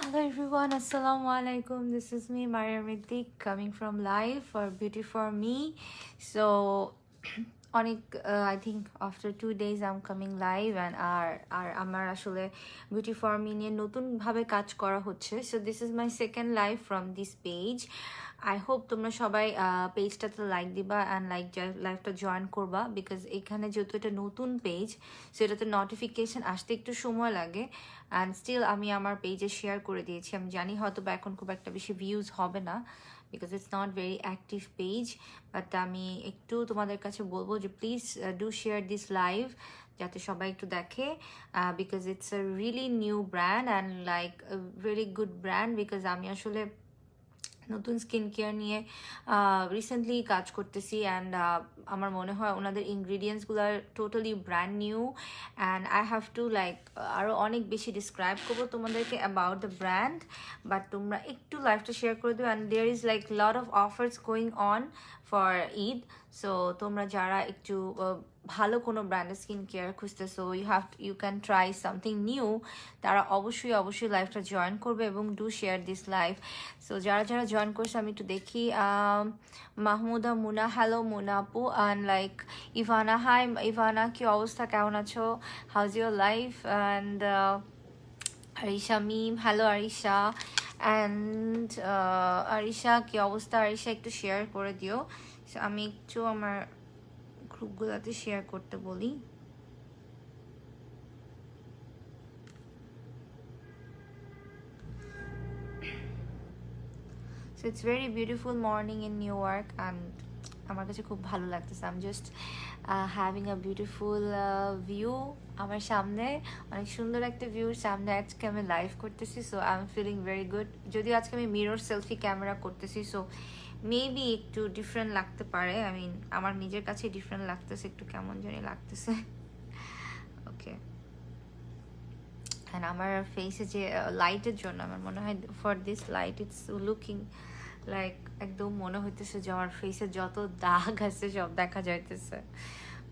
Hello everyone, Assalamu alaikum. This is me, Mariam Riddick, coming from live for Beauty for Me. So, I think after 2 days I'm coming live and আর আমার আসলে Beauty for Me নিয়ে নতুনভাবে কাজ করা হচ্ছে. So this is my second live from this page. I hope তোমরা সবাই পেজটাতে like দিবা অ্যান্ড লাইভটা জয়েন করবা বিকজ এখানে যেহেতু এটা নতুন পেজ সো এটাতে নোটিফিকেশন আসতে একটু সময় লাগে অ্যান্ড স্টিল আমি আমার পেজে শেয়ার করে দিয়েছি আমি জানি হয়তো বা এখন খুব একটা বেশি ভিউজ হবে না because it's not very active page but আমি একটু তোমাদের কাছে বলবো যে please do share this live যাতে সবাই একটু দেখে because it's a really new brand and like very good brand because আমি আসলে নতুন স্কিন কেয়ার নিয়ে রিসেন্টলি কাজ করতেছি অ্যান্ড আমার মনে হয় ওনাদের ইনগ্রিডিয়েন্টসগুলো totally brand new and I have to like আরও অনেক বেশি ডিসক্রাইব করবো তোমাদেরকে অ্যাবাউট দ্য ব্র্যান্ড বাট তোমরা একটু লাইফটা শেয়ার করে দেবো and there is like lot of offers going on for Eid so তোমরা যারা একটু ভালো কোনো ব্র্যান্ডের স্কিন কেয়ার খুঁজতেছো you can try something new তারা অবশ্যই লাইভটা জয়েন করবে এবং do share this live so যারা যারা জয়েন করছে আমি একটু দেখি মাহমুদা মুনা হ্যালো মুনা আপু and like Ivana hi Ivana কি অবস্থা কেমন আছো how's your life and Arisha Mim hello Arisha and Arisha কি অবস্থা আরিশা একটু শেয়ার করে দিও আমি একটু আমার গ্রুপগুলোতে শেয়ার করতে বলি So it's very beautiful morning in New York and আমার কাছে খুব ভালো লাগতেছে I'm just having a beautiful view আমার সামনে অনেক সুন্দর একটা ভিউ সামনে আজকে আমি লাইভ করতেছি so I am feeling very good যদিও আজকে আমি মিরর সেলফি ক্যামেরা করতেছি সো মেবি একটু ডিফারেন্ট লাগতে পারে আই মিন আমার নিজের কাছে ডিফারেন্ট লাগতেছে একটু কেমন জানি লাগতেছে ওকে অ্যান্ড আমার ফেসে যে লাইটের জন্য আমার মনে হয় for this light it's looking like একদম মনে হইতেছে যে আমার ফেসে যত দাগ আছে সব দেখা যাইতেছে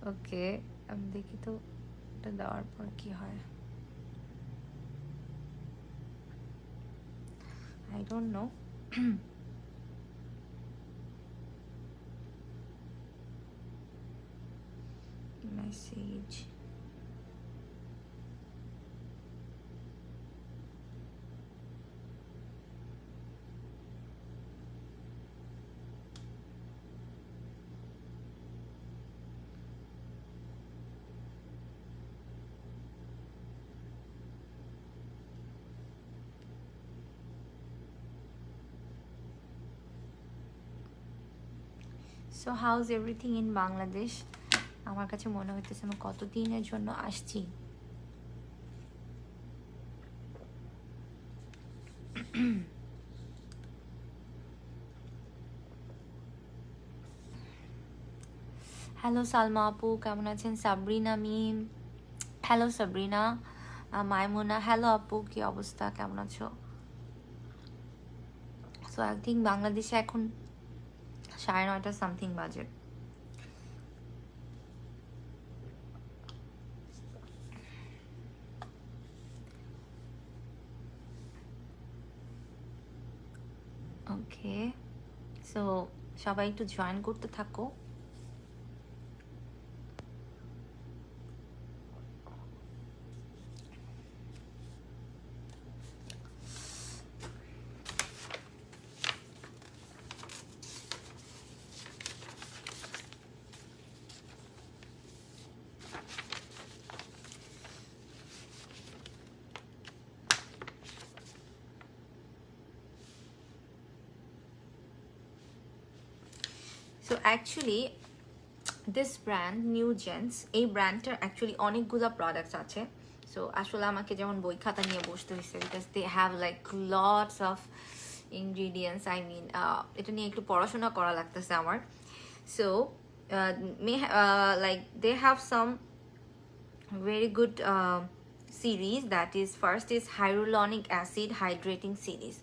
ওকে আমি দেখি তো এটা দেওয়ার পর কি হয় I don't know message So how's everything in Bangladesh? আমার কাছে মনে হইতেছে আমি কতদিনের জন্য আসছি হ্যালো সালমা আপু কেমন আছেন সাবরিনা মিম হ্যালো সাবরিনা মাইমুনা হ্যালো আপু কি অবস্থা কেমন আছো সো আই থিঙ্ক বাংলাদেশে এখন 9:30 সামথিং বাজে ওকে সো সবাই একটু জয়েন করতে থাকো So actually this brand New Gens এই ব্র্যান্ডটার অ্যাকচুয়ালি অনেকগুলো প্রোডাক্টস আছে সো আসলে আমাকে যেমন বই খাতা নিয়ে বসতে হয়েছে because they have like lots of ingredients I mean এটা নিয়ে একটু পড়াশোনা করা লাগতেছে আমার so like they have some very good series that is first is hyaluronic acid hydrating series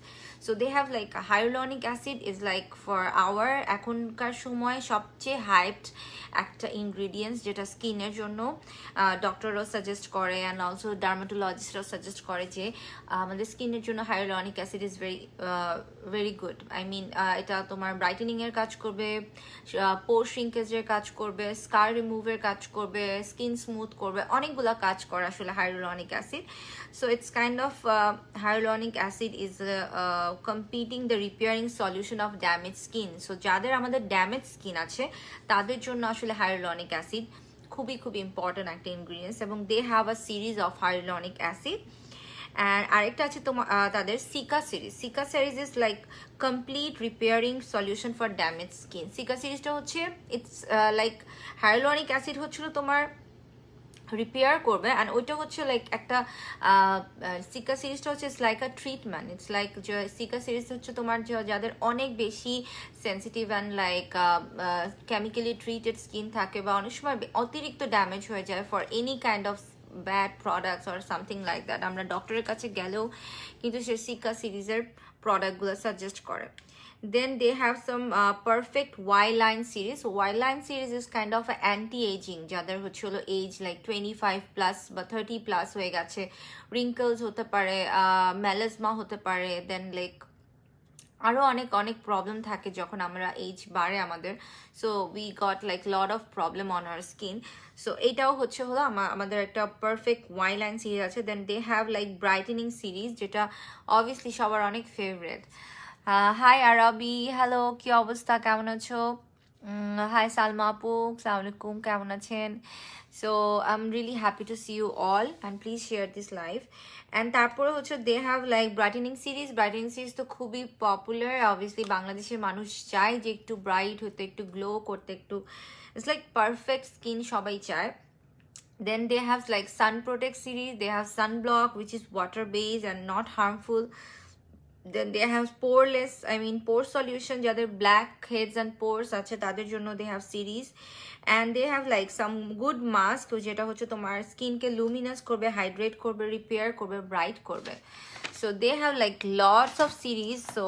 so they have like hyaluronic acid is like for our এখনকার সময় সবচেয়ে হাইপড একটা ইনগ্রিডিয়েন্টস, যেটা স্কিনের জন্য ডক্টররাও সাজেস্ট করে অ্যান্ড অলসো ডার্মাটোলজিস্টরাও সাজেস্ট করে যে আমাদের স্কিনের জন্য hyaluronic acid is very good. I mean এটা তোমার ব্রাইটেনিংয়ের কাজ করবে, পোর শ্রিঙ্কেজের কাজ করবে, স্কার রিমুভের কাজ করবে, স্কিন স্মুথ করবে, অনেকগুলো কাজ করে আসলে hyaluronic acid. So it's kind of hyaluronic acid is competing the repairing solution of damaged skin. So যাদের আমাদের ড্যামেজ স্কিন আছে তাদের জন্য আসলে hyaluronic acid খুবই খুবই ইম্পর্টেন্ট একটা ইনগ্রিডিয়েন্টস, এবং they have a series of hyaluronic acid. And আরেকটা আছে তোমার তাদের cica series. Cica series is like complete repairing solution for damage skin. Cica সিরিজটা হচ্ছে ইটস লাইক হাইলুরনিক অ্যাসিড হচ্ছিল তোমার রিপেয়ার করবে, অ্যান্ড ওইটা হচ্ছে লাইক একটা সিকা সিরিজটা হচ্ছে it's like a treatment. It's like যে সিকা সিরিজ হচ্ছে তোমার যাদের অনেক বেশি sensitive and like chemically treated skin থাকে, বা অনেক সময় অতিরিক্ত ড্যামেজ হয়ে যায় for any kind of bad products or something like that, আমরা ডক্টরের কাছে গেলেও কিন্তু সে সিকা সিরিজের প্রোডাক্টগুলো সাজেস্ট করে। Then they have some perfect Y-line series. So Y-line series is kind of anti-aging, যাদের হচ্ছে হলো এজ লাইক 25 প্লাস বা 30 প্লাস হয়ে গেছে, রিঙ্কলস হতে পারে, মেলাজমা হতে পারে, দেন লাইক আরও অনেক অনেক প্রবলেম থাকে যখন আমরা এজ বাড়ে আমাদের। So we got like lot of problem on our skin. So এইটাও হচ্ছে হলো আমাদের একটা পারফেক্ট ওয়াই-লাইন সিরিজ আছে। Then they have like brightening series, যেটা অবভিয়াসলি সবার অনেক ফেভারেট। হাই আরবি, হ্যালো, কি অবস্থা, কেমন আছো? হাই সালমা আপু, আসসালামু আলাইকুম, কেমন আছেন? So I am really happy to see you all and please share this live. And তারপরে হচ্ছে they have like brightening series. Brightening series তো খুবই পপুলার, অবভিয়াসলি বাংলাদেশের মানুষ চায় যে একটু ব্রাইট হতে, একটু গ্লো করতে, একটু ইটস লাইক পারফেক্ট স্কিন সবাই চায়। Then they have like sun protect series, they have sunblock which is water based and not harmful. Then they have poreless, I mean pore solution, যাদের black heads and pores আছে তাদের জন্য they have series. And they have like some good mask, যেটা হচ্ছে তোমার স্কিনকে Luminous করবে, hydrate করবে, রিপেয়ার করবে, ব্রাইট করবে। So they have like lots of series. So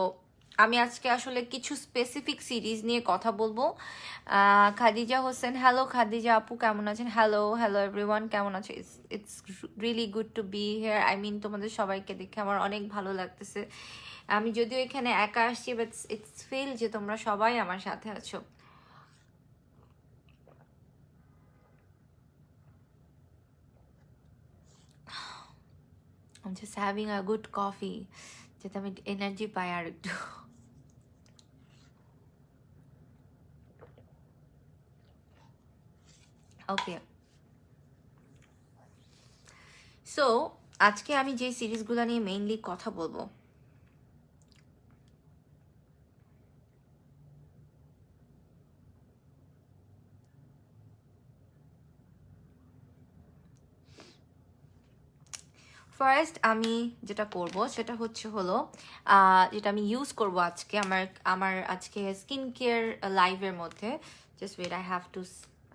আমি আজকে আসলে কিছু স্পেসিফিক সিরিজ নিয়ে কথা বলবো। খাদিজা হোসেন, হ্যালো খাদিজা আপু, কেমন আছেন? হ্যালো হ্যালো এভরিওয়ান, কেমন আছো? It's really good to be here. I mean তোমাদের সবাইকে দেখে আমার অনেক ভালো লাগতেছে। আমি যদিও এখানে একা আসছি, বাট ইটস ফিল যে তোমরা সবাই আমার সাথে আছো। I'm just having a good coffee, যাতে আমি এনার্জি পাই আর একটু। ওকে, সো আজকে আমি যে সিরিজগুলো নিয়ে মেইনলি কথা বলবো, ফার্স্ট আমি যেটা করব সেটা হচ্ছে হলো যেটা আমি ইউজ করব আজকে আমার আজকে স্কিন কেয়ার লাইভের মধ্যে। Just wait,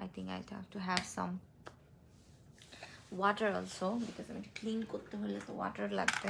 I think I have to have some water also, because আমি ক্লিন করতে হলে তো ওয়াটার লাগবে।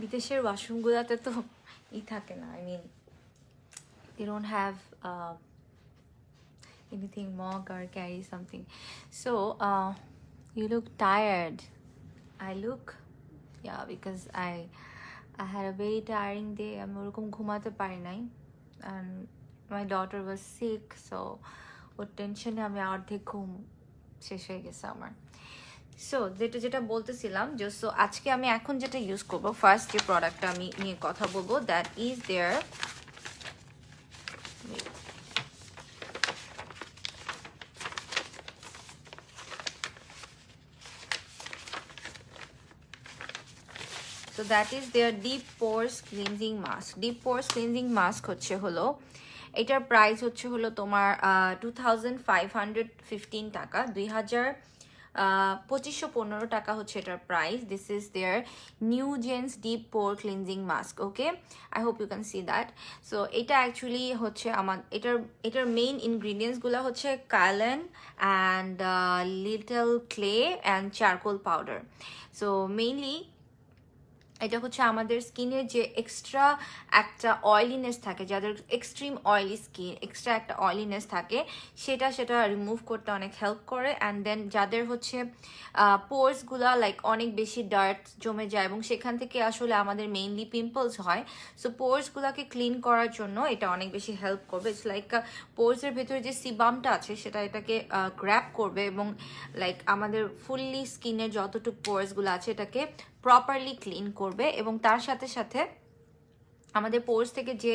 বিদেশের ওয়াশরুমগুলোতে তো থাকে না, I mean they don't have anything mug or carry something. So you look tired. I look, yeah, because I had a very tiring day. আমি ওরকম ঘুমাতে পারি নাই, and my daughter was sick, so ওর টেনশনে আমি অর্ধেক ঘুম শেষ হয়ে গেছে আমার। সো যেটা বলতেছিলাম, সো আজকে আমি এখন যেটা ইউজ করবো, ফার্স্ট যে প্রোডাক্টটা আমি নিয়ে কথা বলবো, that is their So that is their deep pores cleansing mask. Deep pores cleansing mask হচ্ছে হলো, এটার প্রাইস হচ্ছে হলো তোমার 2515 টাকা, 2515 টাকা হচ্ছে এটার price. This is their new gents deep pore cleansing mask. Okay, I hope you can see that. So এটা অ্যাকচুয়ালি হচ্ছে আমার এটার মেইন ইনগ্রিডিয়েন্টসগুলো হচ্ছে kaolin and little clay and charcoal powder. So mainly এটা হচ্ছে আমাদের স্কিনের যে এক্সট্রা একটা অয়েলিনেস থাকে, যাদের এক্সট্রিম অয়েলি স্কিন, এক্সট্রা একটা অয়েলিনেস থাকে, সেটা রিমুভ করতে অনেক হেল্প করে। অ্যান্ড দেন যাদের হচ্ছে পোর্সগুলা লাইক অনেক বেশি ডার্ট জমে যায় এবং সেখান থেকে আসলে আমাদের মেইনলি পিম্পলস হয়, সো পোর্সগুলোকে ক্লিন করার জন্য এটা অনেক বেশি হেল্প করবে। ইটস লাইক পোর্সের ভেতরে যে সিবামটা আছে সেটা এটাকে গ্র্যাব করবে এবং লাইক আমাদের ফুললি স্কিনের যতটুকু পোর্সগুলো আছে এটাকে প্রপারলি ক্লিন করবে এবং তার সাথে সাথে আমাদের পোর্স থেকে যে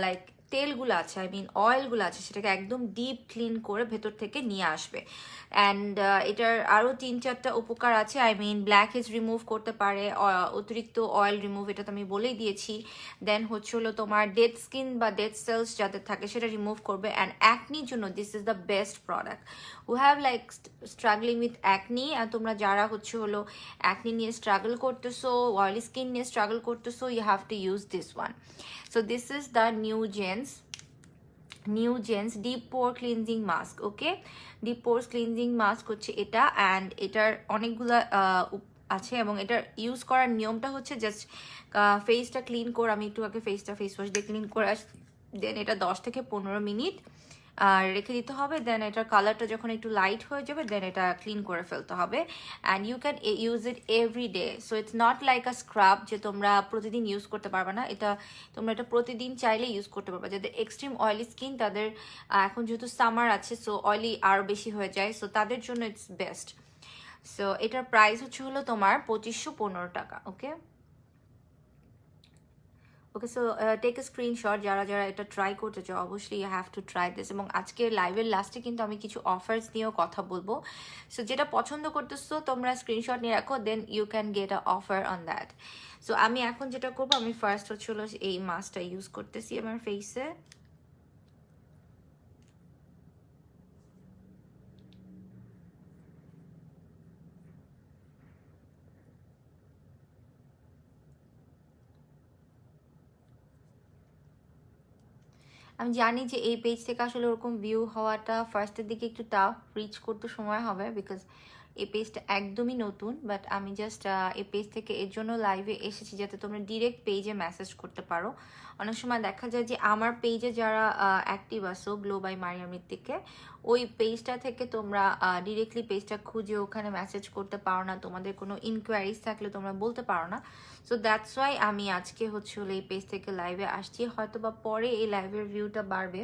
লাইক তেলগুলো আছে, আই মিন অয়েলগুলো আছে, সেটাকে একদম ডিপ ক্লিন করে ভেতর থেকে নিয়ে আসবে। অ্যান্ড এটার আরও 3-4টা উপকার আছে। I mean blackheads remove করতে পারে, অতিরিক্ত অয়েল রিমুভ, এটা তো আমি বলেই দিয়েছি। দেন হচ্ছে হলো তোমার ডেড স্কিন বা ডেড সেলস যাদের থাকে সেটা রিমুভ করবে। অ্যান্ড অ্যাকনির জন্য this is the best product. Who have like struggling with acne, তোমরা যারা হচ্ছে হলো অ্যাকনি নিয়ে স্ট্রাগল করতেছো, অয়েলি স্কিন নিয়ে স্ট্রাগল করতেছো, you have to use this one. So this is the new gens deep pore cleansing mask. Okay, deep pore cleansing mask হচ্ছে এটা, অ্যান্ড এটার অনেকগুলা আছে এবং এটার ইউজ করার নিয়মটা হচ্ছে জাস্ট ফেসটা ক্লিন করে, আমি একটু আগে ফেস ওয়াশ দিয়ে ক্লিন করে আসি, দেন এটা 10 থেকে 15 মিনিট রেখে দিতে হবে। দেন এটার কালারটা যখন একটু লাইট হয়ে যাবে দেন এটা ক্লিন করে ফেলতে হবে। And you can use it every day. So it's not like a scrub যে তোমরা প্রতিদিন ইউজ করতে পারবে না, তোমরা এটা প্রতিদিন চাইলে ইউজ করতে পারবে। যাদের এক্সট্রিম অয়েলি স্কিন, তাদের এখন যেহেতু সামার আছে, সো অয়েলি আরও বেশি হয়ে যায়, সো তাদের জন্য ইটস বেস্ট। সো এটার প্রাইস হচ্ছে হলো তোমার 2515 টাকা। Okay okay, so take a screenshot যারা এটা ট্রাই করতে চাও, অবশ্যই you have to try this. এবং আজকে লাইভের লাস্টে কিন্তু আমি কিছু অফার্স নিয়েও কথা বলবো। সো যেটা পছন্দ করতেছো তোমরা স্ক্রিনশট নিয়ে রাখো, then you can get a offer on that. So আমি এখন যেটা করবো, আমি ফার্স্ট হচ্ছিল এই মাস্কটা ইউজ করতেছি আমার ফেসে। আমি জানি যে এই পেজ থেকে আসলে ওরকম ভিউ হওয়াটা ফার্স্টের দিকে একটু টাফ, রিচ করতে সময় হবে, বিকজ এই পেজটা একদমই নতুন। বাট আমি জাস্ট এই পেজ থেকে এর জন্য লাইভে এসেছি যাতে তোমরা ডিরেক্ট পেজে মেসেজ করতে পারো। অনেক সময় দেখা যায় যে আমার পেজে যারা অ্যাক্টিভ আসো গ্লো বাই মারিয়া মৃত্তিকে, ওই পেজটা থেকে তোমরা ডিরেক্টলি পেজটা খুঁজে ওখানে মেসেজ করতে পারো না, তোমাদের কোনো ইনকোয়ারিজ থাকলে তোমরা বলতে পারো না। সো দ্যাটস ওয়াই আমি আজকে হচ্ছে হলো এই পেজ থেকে লাইভে আসছি। হয়তো বা পরে এই লাইভের ভিউটা বাড়বে।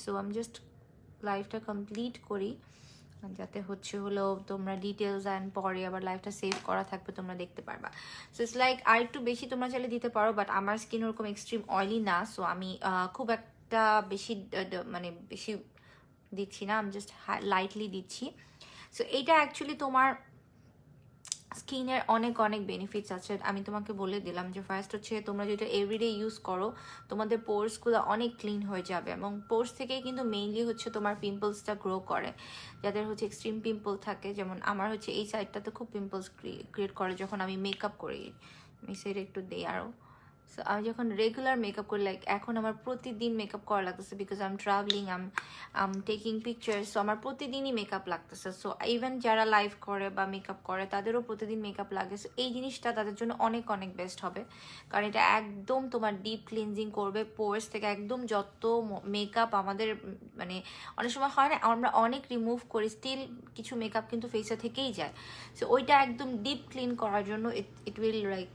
সো আমি জাস্ট লাইভটা কমপ্লিট করি যাতে হচ্ছে হলো তোমরা ডিটেলস অ্যান্ড পরে আবার লাইভটা সেভ করা থাকবে, তোমরা দেখতে পারবা। সো ইটস লাইক আর একটু বেশি তোমরা চাইলে দিতে পারো, বাট আমার স্কিন ওরকম এক্সট্রিম অয়েলি না, সো আমি খুব একটা বেশি মানে বেশি দিচ্ছি না, আমি জাস্ট লাইটলি দিচ্ছি। সো এইটা অ্যাকচুয়ালি তোমার স্কিনের অনেক বেনিফিটস আছে। আমি তোমাকে বলে দিলাম যে ফার্স্ট হচ্ছে তোমরা যেটা এভরিডে ইউজ করো তোমাদের পোর্সগুলো অনেক ক্লিন হয়ে যাবে, এবং পোর্স থেকেই কিন্তু মেইনলি হচ্ছে তোমার পিম্পলসটা গ্রো করে। যাদের হচ্ছে এক্সট্রিম পিম্পল থাকে, যেমন আমার হচ্ছে এই সাইডটাতে খুব পিম্পলস ক্রিয়েট করে যখন আমি মেকআপ করি। আমি সেটা একটু দিই আরও। সো আমি যখন রেগুলার মেকআপ করি, লাইক এখন আমার প্রতিদিন মেকআপ করা লাগতেছে, because I am travelling, I'm taking pictures, so আমার প্রতিদিনই মেকআপ লাগতেছে। সো ইভেন যারা লাইভ করে বা মেকআপ করে তাদেরও প্রতিদিন মেকআপ লাগে। সো এই জিনিসটা তাদের জন্য অনেক বেস্ট হবে, কারণ এটা একদম তোমার ডিপ ক্লিনজিং করবে পোর্স থেকে। একদম যত মেকআপ আমাদের মানে অনেক সময় হয় না, আমরা অনেক রিমুভ করি, স্টিল কিছু মেকআপ কিন্তু ফেসে থেকেই যায়। সো ওইটা একদম ডিপ ক্লিন করার জন্য ইট উইল লাইক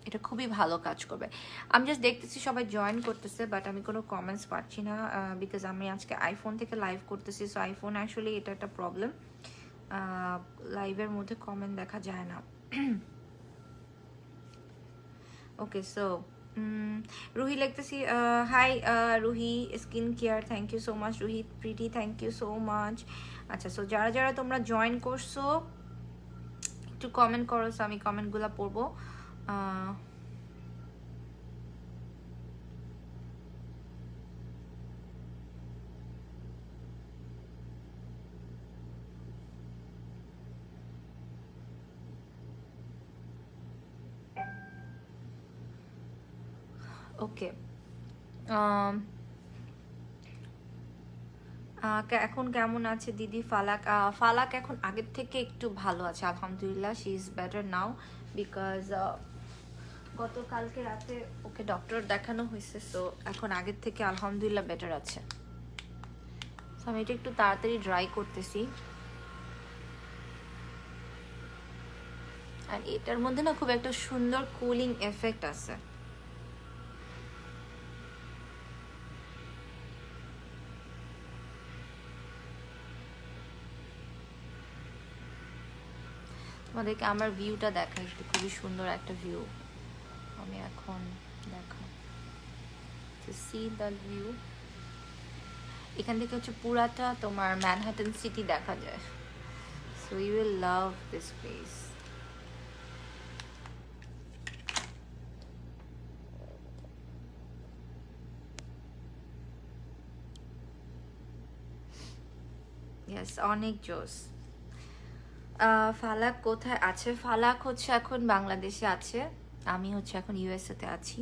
এটা খুবই ভালো কাজ করবে। আমি জাস্ট দেখতেছি সবাই জয়েন করতেছে, বাট আমি কোনো কমেন্টস পাচ্ছি না, বিকজ আমি আজকে আইফোন থেকে লাইভ করতেছি। সো আইফোন অ্যাকচুয়ালি এটা একটা প্রবলেম, লাইভের মধ্যে কমেন্ট দেখা যায় না। ওকে, সো রুহি লিখতেছি, hi Ruhi skin care, thank you so much Ruhi pretty, thank you so much. আচ্ছা, সো যারা তোমরা জয়েন করছো একটু কমেন্ট করো, সো আমি কমেন্টগুলো পড়বো। ওকে, এখন কেমন আছে দিদি ফালাক? ফালাক এখন আগের থেকে একটু ভালো আছে আলহামদুলিল্লাহ, she is better now, because গতকালকে রাতে ওকে ডক্টর দেখানো হয়েছে, সো এখন আগের থেকে আলহামদুলিল্লাহ বেটার আছে। সো আমি এটা একটু তাড়াতাড়ি ড্রাই করতেছি, আর এটার মধ্যে না খুব একটা সুন্দর কুলিং এফেক্ট আছে। তোমাদেরকে আমার ভিউটা দেখাই একটু, খুবই সুন্দর একটা ভিউ। আমি এখন দেখা সি দ্য ভিউ, এখান থেকে হচ্ছে পুরাটা তোমার ম্যানহাটন সিটি দেখা যায়। So you will love this place. Yes, অনেক জোস। ফালাক কোথায় আছে? ফালাক হচ্ছে এখন বাংলাদেশে আছে, আমি হচ্ছে এখন ইউএসএ তে আছি।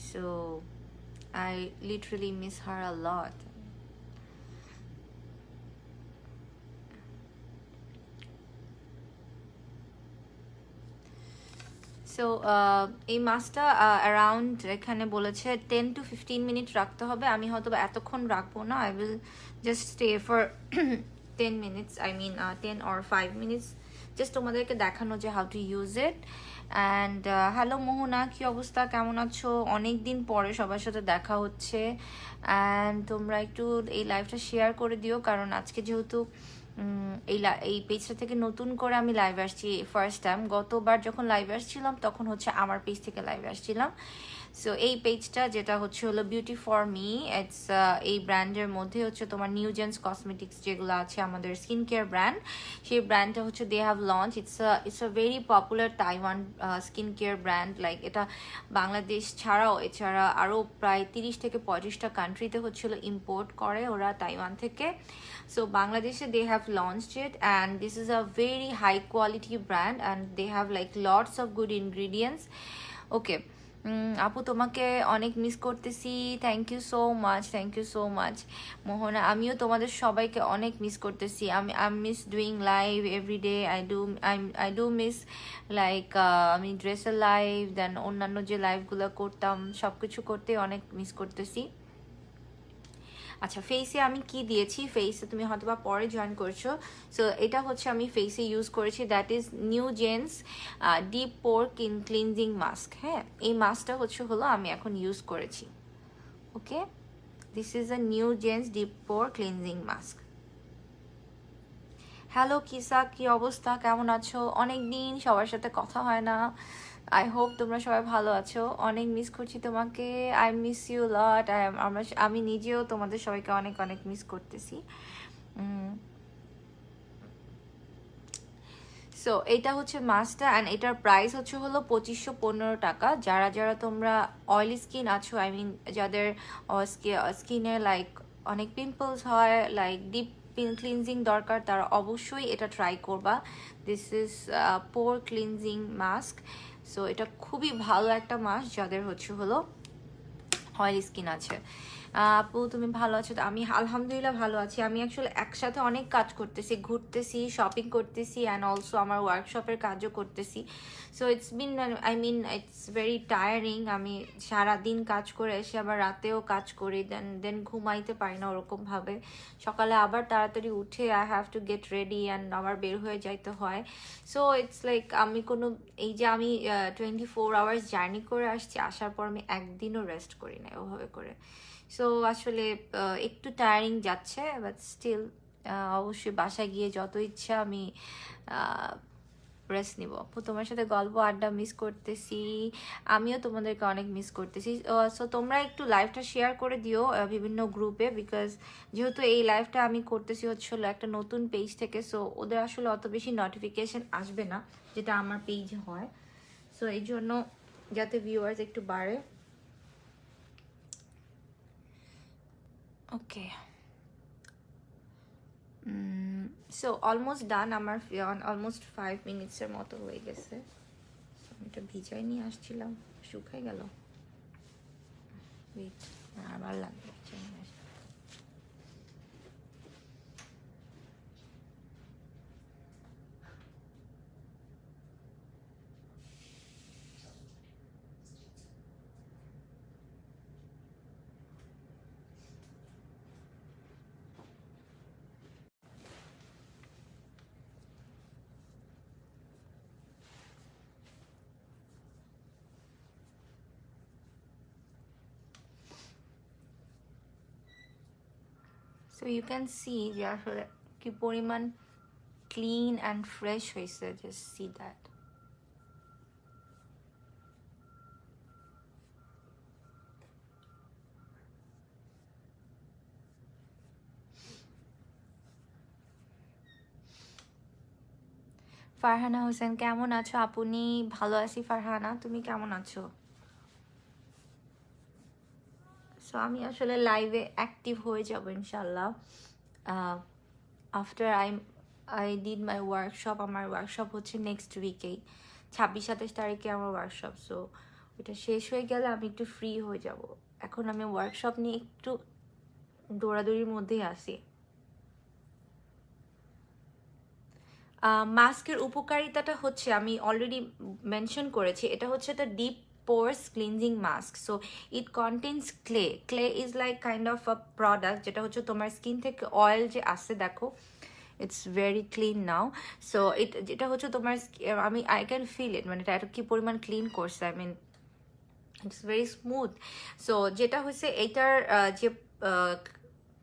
So I literally miss her a lot. So এই মাছটা অ্যারাউন্ড এখানে বলেছে 10 to 15 মিনিট রাখতে হবে। আমি হয়তো এতক্ষণ রাখবো না, I will just stay for 10 minutes, I mean 10 or 5 minutes, just তোমাদেরকে দেখানো যে how to use it. And hello Mohona, কি অবস্থা, কেমন আছো? অনেক দিন পরে সবার সাথে দেখা হচ্ছে। অ্যান্ড তোমরা একটু এই লাইভটা শেয়ার করে দিও, কারণ আজকে যেহেতু এই পেজটা থেকে নতুন করে আমি লাইভে আসছি ফার্স্ট টাইম। গতবার যখন লাইভে আসছিলাম তখন হচ্ছে আমার পেজ থেকে লাইভে আসছিলাম। সো এই পেজটা যেটা হচ্ছে হলো বিউটি ফর মি, ইটস এই ব্র্যান্ডের মধ্যে হচ্ছে তোমার নিউ জেন্স কসমেটিক্স যেগুলো আছে আমাদের স্কিন কেয়ার ব্র্যান্ড, সেই ব্র্যান্ডটা হচ্ছে they have launch. It's a very popular Taiwan skin care brand. Like এটা বাংলাদেশ ছাড়াও এছাড়া আরও প্রায় 30 থেকে 35টা কান্ট্রিতে হচ্ছিল ইম্পোর্ট করে ওরা তাইওয়ান থেকে। So Bangladesh, they have launched it, and this is a very high quality brand, and they have like lots of good ingredients. Okay, আপু তোমাকে অনেক মিস করতেছি, thank you so much, thank you so much Mohona. আমিও তোমাদের সবাইকে অনেক miss করতেছি। I miss doing live everyday, I do miss like আমি ড্রেসের লাইভ, দেন অন্যান্য যে লাইভগুলো করতাম সব কিছু করতে অনেক মিস করতেছি। আচ্ছা, ফেসে আমি কি দিয়েছি, ফেসে তুমি হয়তো বা পরে জয়েন করছো, সো এটা হচ্ছে আমি ফেসে ইউজ করেছি, that is new gents deep pore cleansing mask. হ্যাঁ, এই মাস্কটা হলো আমি এখন ইউজ করেছি। Okay, this is a new gents deep pore cleansing mask. Hello Kisa, কি অবস্থা, কেমন আছো? অনেক দিন সবার সাথে কথা হয় না। আই হোপ তোমরা সবাই ভালো আছো, অনেক মিস করছি তোমাকে। I miss you lot. আমি নিজেও তোমাদের সবাইকে অনেক অনেক মিস করতেছি। সো এটা হচ্ছে মাস্কটা, অ্যান্ড এটার প্রাইস হলো 2515 টাকা। যারা যারা তোমরা অয়েলি স্কিন আছো, আই মিন যাদের স্কিনে লাইক অনেক পিম্পলস হয়, লাইক ডিপ ক্লিনজিং দরকার, তারা অবশ্যই এটা ট্রাই করবা। This is poor cleansing mask. So এটা খুবই ভালো একটা মাস্ক যাদের হলো অয়েলি স্কিন আছে। আপু তুমি ভালো আছো? আমি আলহামদুলিল্লাহ ভালো আছি। আমি অ্যাকচুয়ালি একসাথে অনেক কাজ করতেছি, ঘুরতেছি, শপিং করতেছি, অ্যান্ড অলসো আমার ওয়ার্কশপের কাজও করতেছি। So it's been, I mean it's very tiring. আমি সারাদিন কাজ করে এসে আবার রাতেও কাজ করি, দেন ঘুমাইতে পারি না ওরকমভাবে। সকালে আবার তাড়াতাড়ি উঠে I have to get ready and আবার বের হয়ে যাইতে হয়। সো ইটস লাইক আমি এই যে আমি 24 আওয়ার্স জার্নি করে আসছি, আসার পর আমি একদিনও রেস্ট করি না ওভাবে করে। সো আসলে একটু টায়ারিং যাচ্ছে, বাট স্টিল অবশ্যই বাসায় গিয়ে যত ইচ্ছা আমি রেস্ট নিব। আপু তোমার সাথে গল্প আড্ডা মিস করতেছি, আমিও তোমাদেরকে অনেক মিস করতেছি। সো তোমরা একটু লাইভটা শেয়ার করে দিও বিভিন্ন গ্রুপে, বিকজ যেহেতু এই লাইভটা আমি করতেছি হলো একটা নতুন পেজ থেকে, সো ওদের আসলে অত বেশি নোটিফিকেশন আসবে না যেটা আমার পেজে হয়। সো এই জন্য যাতে ভিউয়ার্স একটু বাড়ে। ওকে, সো অলমোস্ট ডান, আমার অলমোস্ট 5 মিনিটসের মতো হয়ে গেছে। এটা ভিজাই নিয়ে আসছিলাম, শুকাই গেল। ওয়েট, আমার লাগবে ভিজাই নিয়ে আসতে। So you can see যে আসলে কি পরিমাণ ক্লিন অ্যান্ড ফ্রেশ হয়েছে, just see that. Farhana Hossain কেমন আছো আপনি? ভালো আছি ফারহানা, তুমি কেমন আছো? সো আমি আসলে লাইভে অ্যাক্টিভ হয়ে যাব ইনশাল্লাহ after I did my workshop. আমার ওয়ার্কশপ হচ্ছে নেক্সট উইকেই, 26-27 তারিখে আমার ওয়ার্কশপ। সো ওইটা শেষ হয়ে গেলে আমি একটু ফ্রি হয়ে যাব। এখন আমি ওয়ার্কশপ নিয়ে একটু দৌড়াদৌড়ির মধ্যেই আছি। মাস্কের উপকারিতাটা হচ্ছে আমি অলরেডি মেনশন করেছি, এটা হচ্ছে the deep pores cleansing mask. So it contains clay is like kind of a product যেটা হচ্ছে তোমার স্কিন থেকে অয়েল যে আসে, দেখো it's very clean now. So যেটা হচ্ছে তোমার আই ক্যান ফিল ইট, মানে এটা কি পরিমাণ ক্লিন করছে, I mean it's very smooth. So যেটা হচ্ছে এইটার যে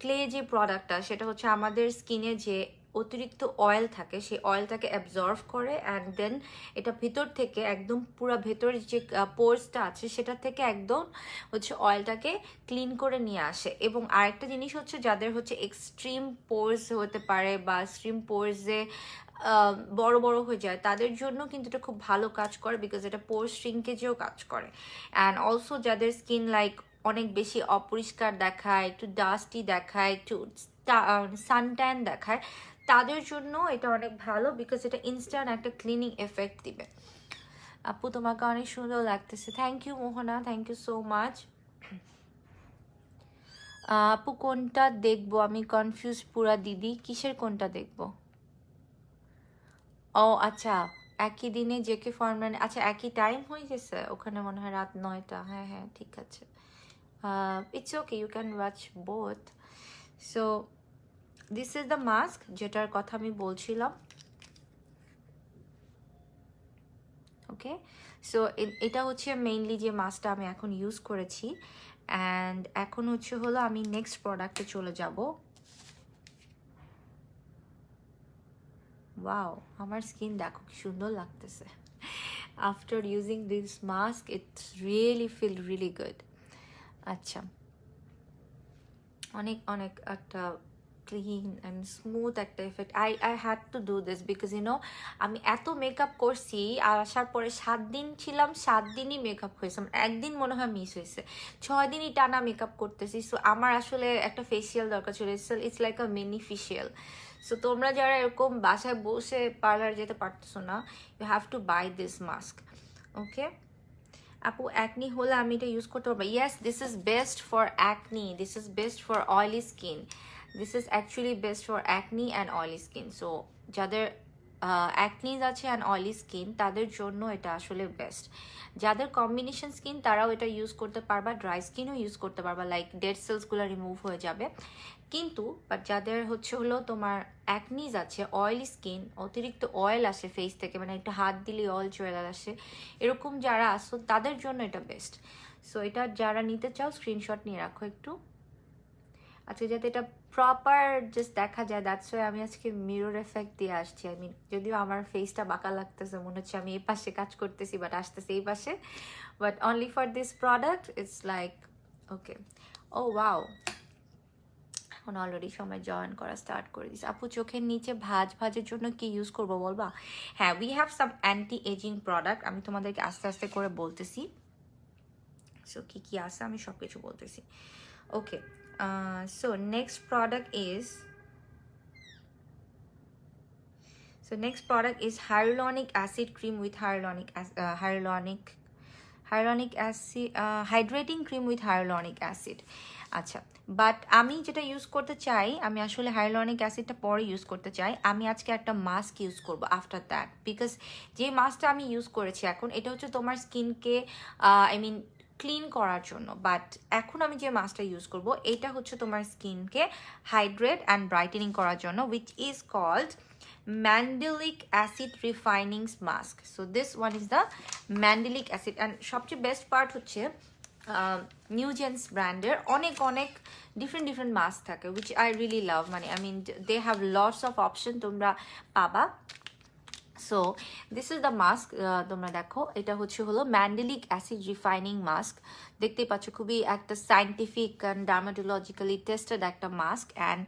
ক্লে যে প্রোডাক্টটা, সেটা হচ্ছে আমাদের স্কিনে যে অতিরিক্ত অয়েল থাকে সেই অয়েলটাকে অ্যাবজর্ভ করে, অ্যান্ড দেন এটা ভিতর থেকে একদম পুরো ভেতরের যে পোর্সটা আছে সেটা থেকে একদম হচ্ছে অয়েলটাকে ক্লিন করে নিয়ে আসে। এবং আরেকটা জিনিস হচ্ছে যাদের হচ্ছে এক্সট্রিম পোর্স হতে পারে বা এক্সট্রিম পোর্সে বড় বড় হয়ে যায়, তাদের জন্য কিন্তু এটা খুব ভালো কাজ করে, বিকজ এটা পোর শ্রিঙ্কেজেও কাজ করে। অ্যান্ড অলসো যাদের স্কিন লাইক অনেক বেশি অপরিষ্কার দেখায়, একটু ডাস্টি দেখায়, একটু সানট্যান দেখায়, তাদের জন্য এটা অনেক ভালো, বিকজ এটা ইনস্ট্যান্ট একটা ক্লিনিং এফেক্ট দিবে। আপু তোমাকে অনেক সুন্দর লাগতেছে, thank you Mohona, thank you so much. আপু কোনটা দেখবো? আমি কনফিউজ পুরা দিদি, কিসের কোনটা দেখবো? ও আচ্ছা, একই দিনে জেকে ফরম্যান, আচ্ছা একই টাইম হয়ে গেছে ওখানে, মনে হয় রাত 9টা। হ্যাঁ হ্যাঁ ঠিক আছে, it's okay, you can watch both. So this is the mask যেটার কথা আমি বলছিলাম। ওকে, সো এটা হচ্ছে মেইনলি যে মাস্কটা আমি এখন ইউজ করেছি। অ্যান্ড এখন হচ্ছে হলো আমি নেক্সট প্রোডাক্টে চলে যাব। ওয়াও, আমার স্কিন দেখো কি সুন্দর লাগতেছে। After using this mask it's really feel really good. আচ্ছা, অনেক অনেক একটা ক্লিন অ্যান্ড স্মুথ একটা effect. I had to do this because আমি এত মেকআপ করছি, আর আসার পরে 7 দিন ছিলাম, 7 দিনই মেকআপ হয়েছে, আমার একদিন মনে হয় মিস হয়েছে, 6 দিনই টানা মেকআপ করতেছি। সো আমার আসলে একটা ফেসিয়াল দরকার ছিল, it's like a mini facial. So তোমরা যারা এরকম বাসায় বসে পার্লার যেতে পারতেছো না, you have to buy this mask. Okay আপু, অ্যাকনি হলে আমি এটা ইউজ করতে পারবো? Yes, this is best for acne, this is best for oily skin, this is actually best for acne and oily skin. So যাদের acnes আছে and oily skin তাদের জন্য এটা আসলে বেস্ট। যাদের কম্বিনেশন স্কিন তারাও এটা ইউজ করতে পারবা, ড্রাই স্কিনও ইউজ করতে পারবা, লাইক ডেড সেলসগুলো রিমুভ হয়ে যাবে। কিন্তু বাট যাদের হচ্ছে হলো তোমার অ্যাকনিজ আছে, অয়েলি স্কিন, অতিরিক্ত অয়েল আসে ফেস থেকে, মানে একটা হাত দিলে অয়েল চলে আসে, এরকম যারা আসো তাদের জন্য এটা বেস্ট। সো এটা যারা নিতে চাও স্ক্রিনশট নিয়ে রাখো একটু। আচ্ছা, যাতে এটা প্রপার জাস্ট দেখা যায়, দ্যাটস ওয়াই আমি আজকে মিরর এফেক্ট দিয়ে আসছি। আই মিন যদিও আমার ফেসটা বাঁকা লাগতেছে, মনে হচ্ছে আমি এই পাশে কাজ করতেছি বাট আসতেছি এই পাশে, but only for this product it's like okay. Oh wow, এখন অলরেডি সময় জয়েন করা স্টার্ট করে দিস। আপু চোখের নিচে ভাজের জন্য কি ইউজ করবো বলবা? হ্যাঁ, we have some anti ageing product, আমি তোমাদেরকে আস্তে আস্তে করে বলতেছি। সো কি কি আছে আমি সব কিছু বলতেছি। ওকে, so next product is hyaluronic acid cream with hyaluronic acid hydrating cream with hyaluronic acid। আচ্ছা, বাট আমি যেটা ইউজ করতে চাই, আমি আসলে হাইলোনিক অ্যাসিডটা পরে ইউজ করতে চাই। আমি আজকে একটা মাস্ক ইউজ করব আফটার দ্যাট, বিকজ যে মাস্কটা আমি ইউজ করেছি এখন, এটা হচ্ছে তোমার স্কিনকে আই মিন ক্লিন করার জন্য, বাট এখন আমি যে মাস্কটা ইউজ করব এটা হচ্ছে তোমার স্কিনকে হাইড্রেট অ্যান্ড ব্রাইটেনিং করার জন্য, which is called mandelic acid refining mask. So this one is the mandelic acid, and সবচেয়ে বেস্ট পার্ট হচ্ছে নিউজেন্স ব্র্যান্ডের অনেক ডিফারেন্ট মাস্ক থাকে, উইচ আই রিয়েলি লাভ। মানে I mean they have lots of option তোমরা পাবা। So this is the mask, তোমরা দেখো এটা হলো ম্যান্ডেলিক অ্যাসিড রিফাইনিং মাস্ক। দেখতেই পাচ্ছ খুবই একটা সায়েন্টিফিক অ্যান্ড ডার্মাটোলজিক্যালি টেস্টেড একটা মাস্ক। অ্যান্ড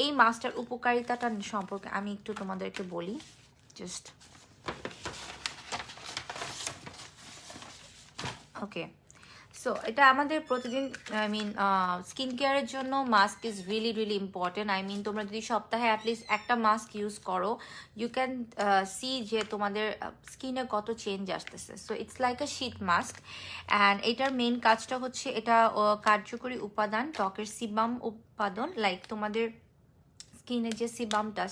এই মাস্কটার উপকারিতাটা সম্পর্কে আমি একটু তোমাদেরকে বলি জাস্ট। ওকে, সো এটা আমাদের প্রতিদিন আই মিন স্কিন কেয়ারের জন্য mask is really important. I mean তোমরা যদি সপ্তাহে অ্যাটলিস্ট একটা মাস্ক ইউজ করো, ইউ ক্যান সি যে তোমাদের স্কিনে কত চেঞ্জ আসতেছে। So it's like a sheet mask, and এটার মেইন কাজটা হচ্ছে এটা কার্যকরী উপাদান, ত্বকের সিবাম উপাদান, লাইক তোমাদের স্কিনের যে সিবামটা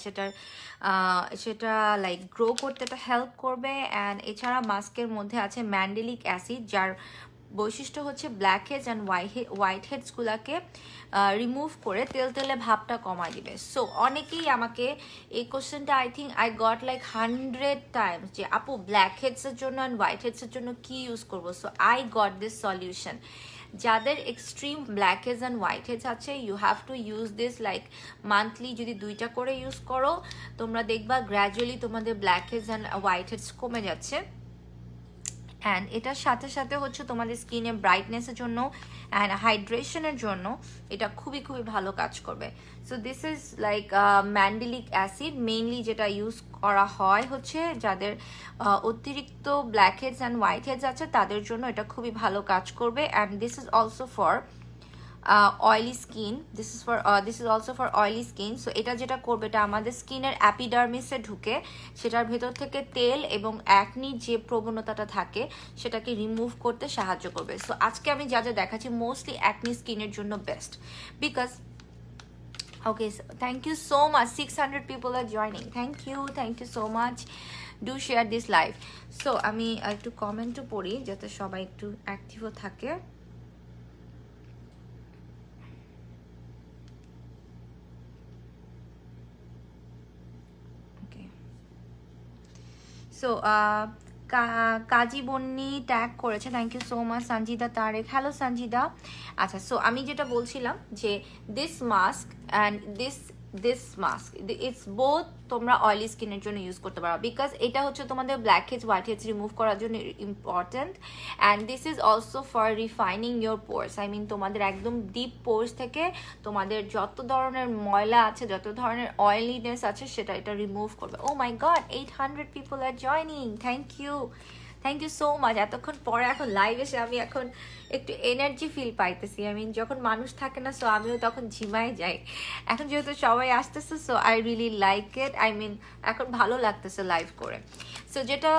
সেটা লাইক গ্রো করতে এটা হেল্প করবে। অ্যান্ড এছাড়া মাস্কের মধ্যে আছে ম্যান্ডেলিক অ্যাসিড, যার বৈশিষ্ট্য হচ্ছে ব্ল্যাক হেডস অ্যান্ড হোয়াইট হেডসগুলোকে রিমুভ করে তেলে ভাবটা কমায় দিবে। সো অনেকেই আমাকে এই কোশ্চেনটা I think I got like 100 Times যে আপু ব্ল্যাক হেডসের জন্য অ্যান্ড হোয়াইট হেডসের জন্য কি ইউজ করবো। So I got this solution. যাদের extreme blackheads and whiteheads আছে, you have to use this like monthly. যদি 2টা করে ইউজ করো, তোমরা দেখবা গ্র্যাজুয়ালি তোমাদের blackheads and whiteheads কমে যাচ্ছে। অ্যান্ড এটার সাথে হচ্ছে তোমাদের স্কিনে ব্রাইটনেসের জন্য অ্যান্ড হাইড্রেশনের জন্য এটা খুবই ভালো কাজ করবে। So this is like mandelic acid, mainly যেটা ইউজ করা হয় হচ্ছে যাদের অতিরিক্ত blackheads and whiteheads আছে তাদের জন্য এটা খুবই ভালো কাজ করবে। And this is also for oily skin, this is also for oily skin. So এটা যেটা করবে, এটা আমাদের স্কিনের অ্যাপিডার্মিসে ঢুকে সেটার ভেতর থেকে তেল এবং অ্যাকনির যে প্রবণতাটা থাকে সেটাকে রিমুভ করতে সাহায্য করবে। সো আজকে আমি যা দেখাচ্ছি মোস্টলি অ্যাকনি স্কিনের জন্য best, because okay, so thank you so much, 600 people are joining. Thank you so much. Do share this live. So আমি একটু কমেন্টও পড়ি যাতে সবাই একটু অ্যাক্টিভও থাকে। সো কাজী বন্নি ট্যাগ করেছে, thank you so much. Sanjida Tarek, hello Sanjida. আচ্ছা, সো আমি যেটা বলছিলাম যে this mask and this mask it's both তোমরা অয়েলি স্কিনের জন্য ইউজ করতে পারো, বিকজ এটা হচ্ছে তোমাদের blackheads whiteheads remove করার জন্য important. And this is also for refining your pores. I mean তোমাদের একদম ডিপ পোর্স থেকে তোমাদের যত ধরনের ময়লা আছে, যত ধরনের অয়েলিনেস আছে সেটা এটা রিমুভ করবে। Oh my god, 800 people are joining, thank you so much. এতক্ষণ পরে এখন লাইভ এসে আমি এখন একটু এনার্জি ফিল পাইতেছি। আই মিন যখন মানুষ থাকে না, সো আমিও তখন ঝিমাই যাই। এখন যেহেতু সবাই আসতেছে, so I really like it. I mean এখন ভালো লাগতেছে লাইভ করে। সো যেটা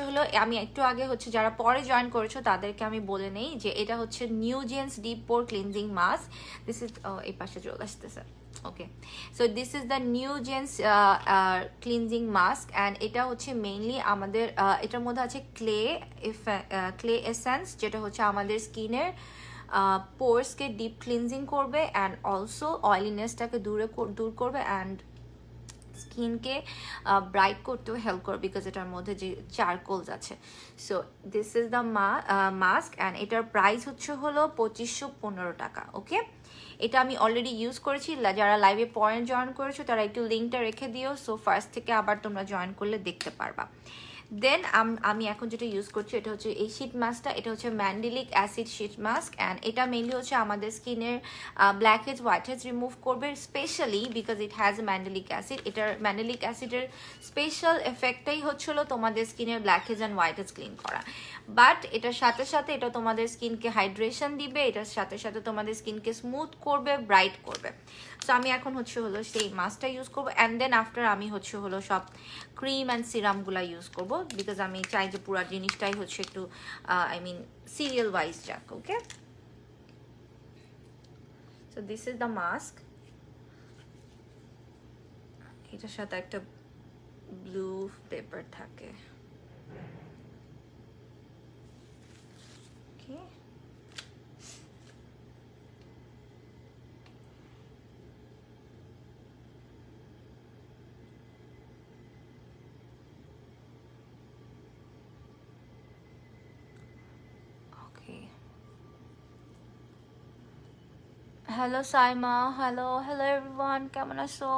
হলো আমি একটু আগে হচ্ছে যারা পরে জয়েন করেছো তাদেরকে আমি বলে নেই যে এটা হচ্ছে Neogence deep pore cleansing mask. This is এই পাশে চলে আসতেছে। Okay, so this is the Neogence cleansing mask, and এটা হচ্ছে মেইনলি আমাদের এটার মধ্যে আছে ক্লে এসেন্স, যেটা হচ্ছে আমাদের স্কিনের পোর্সকে ডিপ ক্লিনজিং করবে অ্যান্ড অলসো অয়েলিনেসটাকে দূর করবে অ্যান্ড স্কিনকে ব্রাইট করতেও হেল্প করে, বিকজ এটার মধ্যে যে চারকোলস আছে। So this is the mask and এটার প্রাইস হচ্ছে হলো 2515 টাকা। ওকে, এটা আমি অলরেডি ইউজ করেছি। যারা লাইভে পয়েন্ট জয়েন করেছো তারা একটু লিঙ্কটা রেখে দিও, সো ফার্স্ট থেকে আবার তোমরা জয়েন করলে দেখতে পারবা। দেন আমি এখন যেটা ইউজ করছি এটা হচ্ছে এই শীট মাস্কটা। এটা হচ্ছে mandelic acid sheet mask and এটা মেইনলি হচ্ছে আমাদের স্কিনের blackheads whiteheads remove করবে, specially because it has mandelic acid. এটার ম্যান্ডেলিক অ্যাসিডের স্পেশাল এফেক্টটাই হচ্ছিল তোমাদের স্কিনের blackheads and whiteheads clean করা। বাট এটার সাথে সাথে এটা তোমাদের স্কিনকে হাইড্রেশন দিবে, এটার সাথে সাথে তোমাদের স্কিনকে স্মুথ করবে, ব্রাইট করবে। সো আমি এখন হচ্ছে হলো সেই মাস্কটা ইউজ করবো অ্যান্ড দেন আফটার আমি হচ্ছে হলো সব ক্রিম অ্যান্ড সিরামগুলো ইউজ করবো, বিকজ আমি চাই যে পুরো জিনিসটাই হচ্ছে একটু আই মিন সিরিয়াল ওয়াইজ যাক। Okay, so this is the mask. এটার সাথে একটা ব্লু পেপার থাকে। Okay, hello Saima, hello hello everyone, কেমন আছো?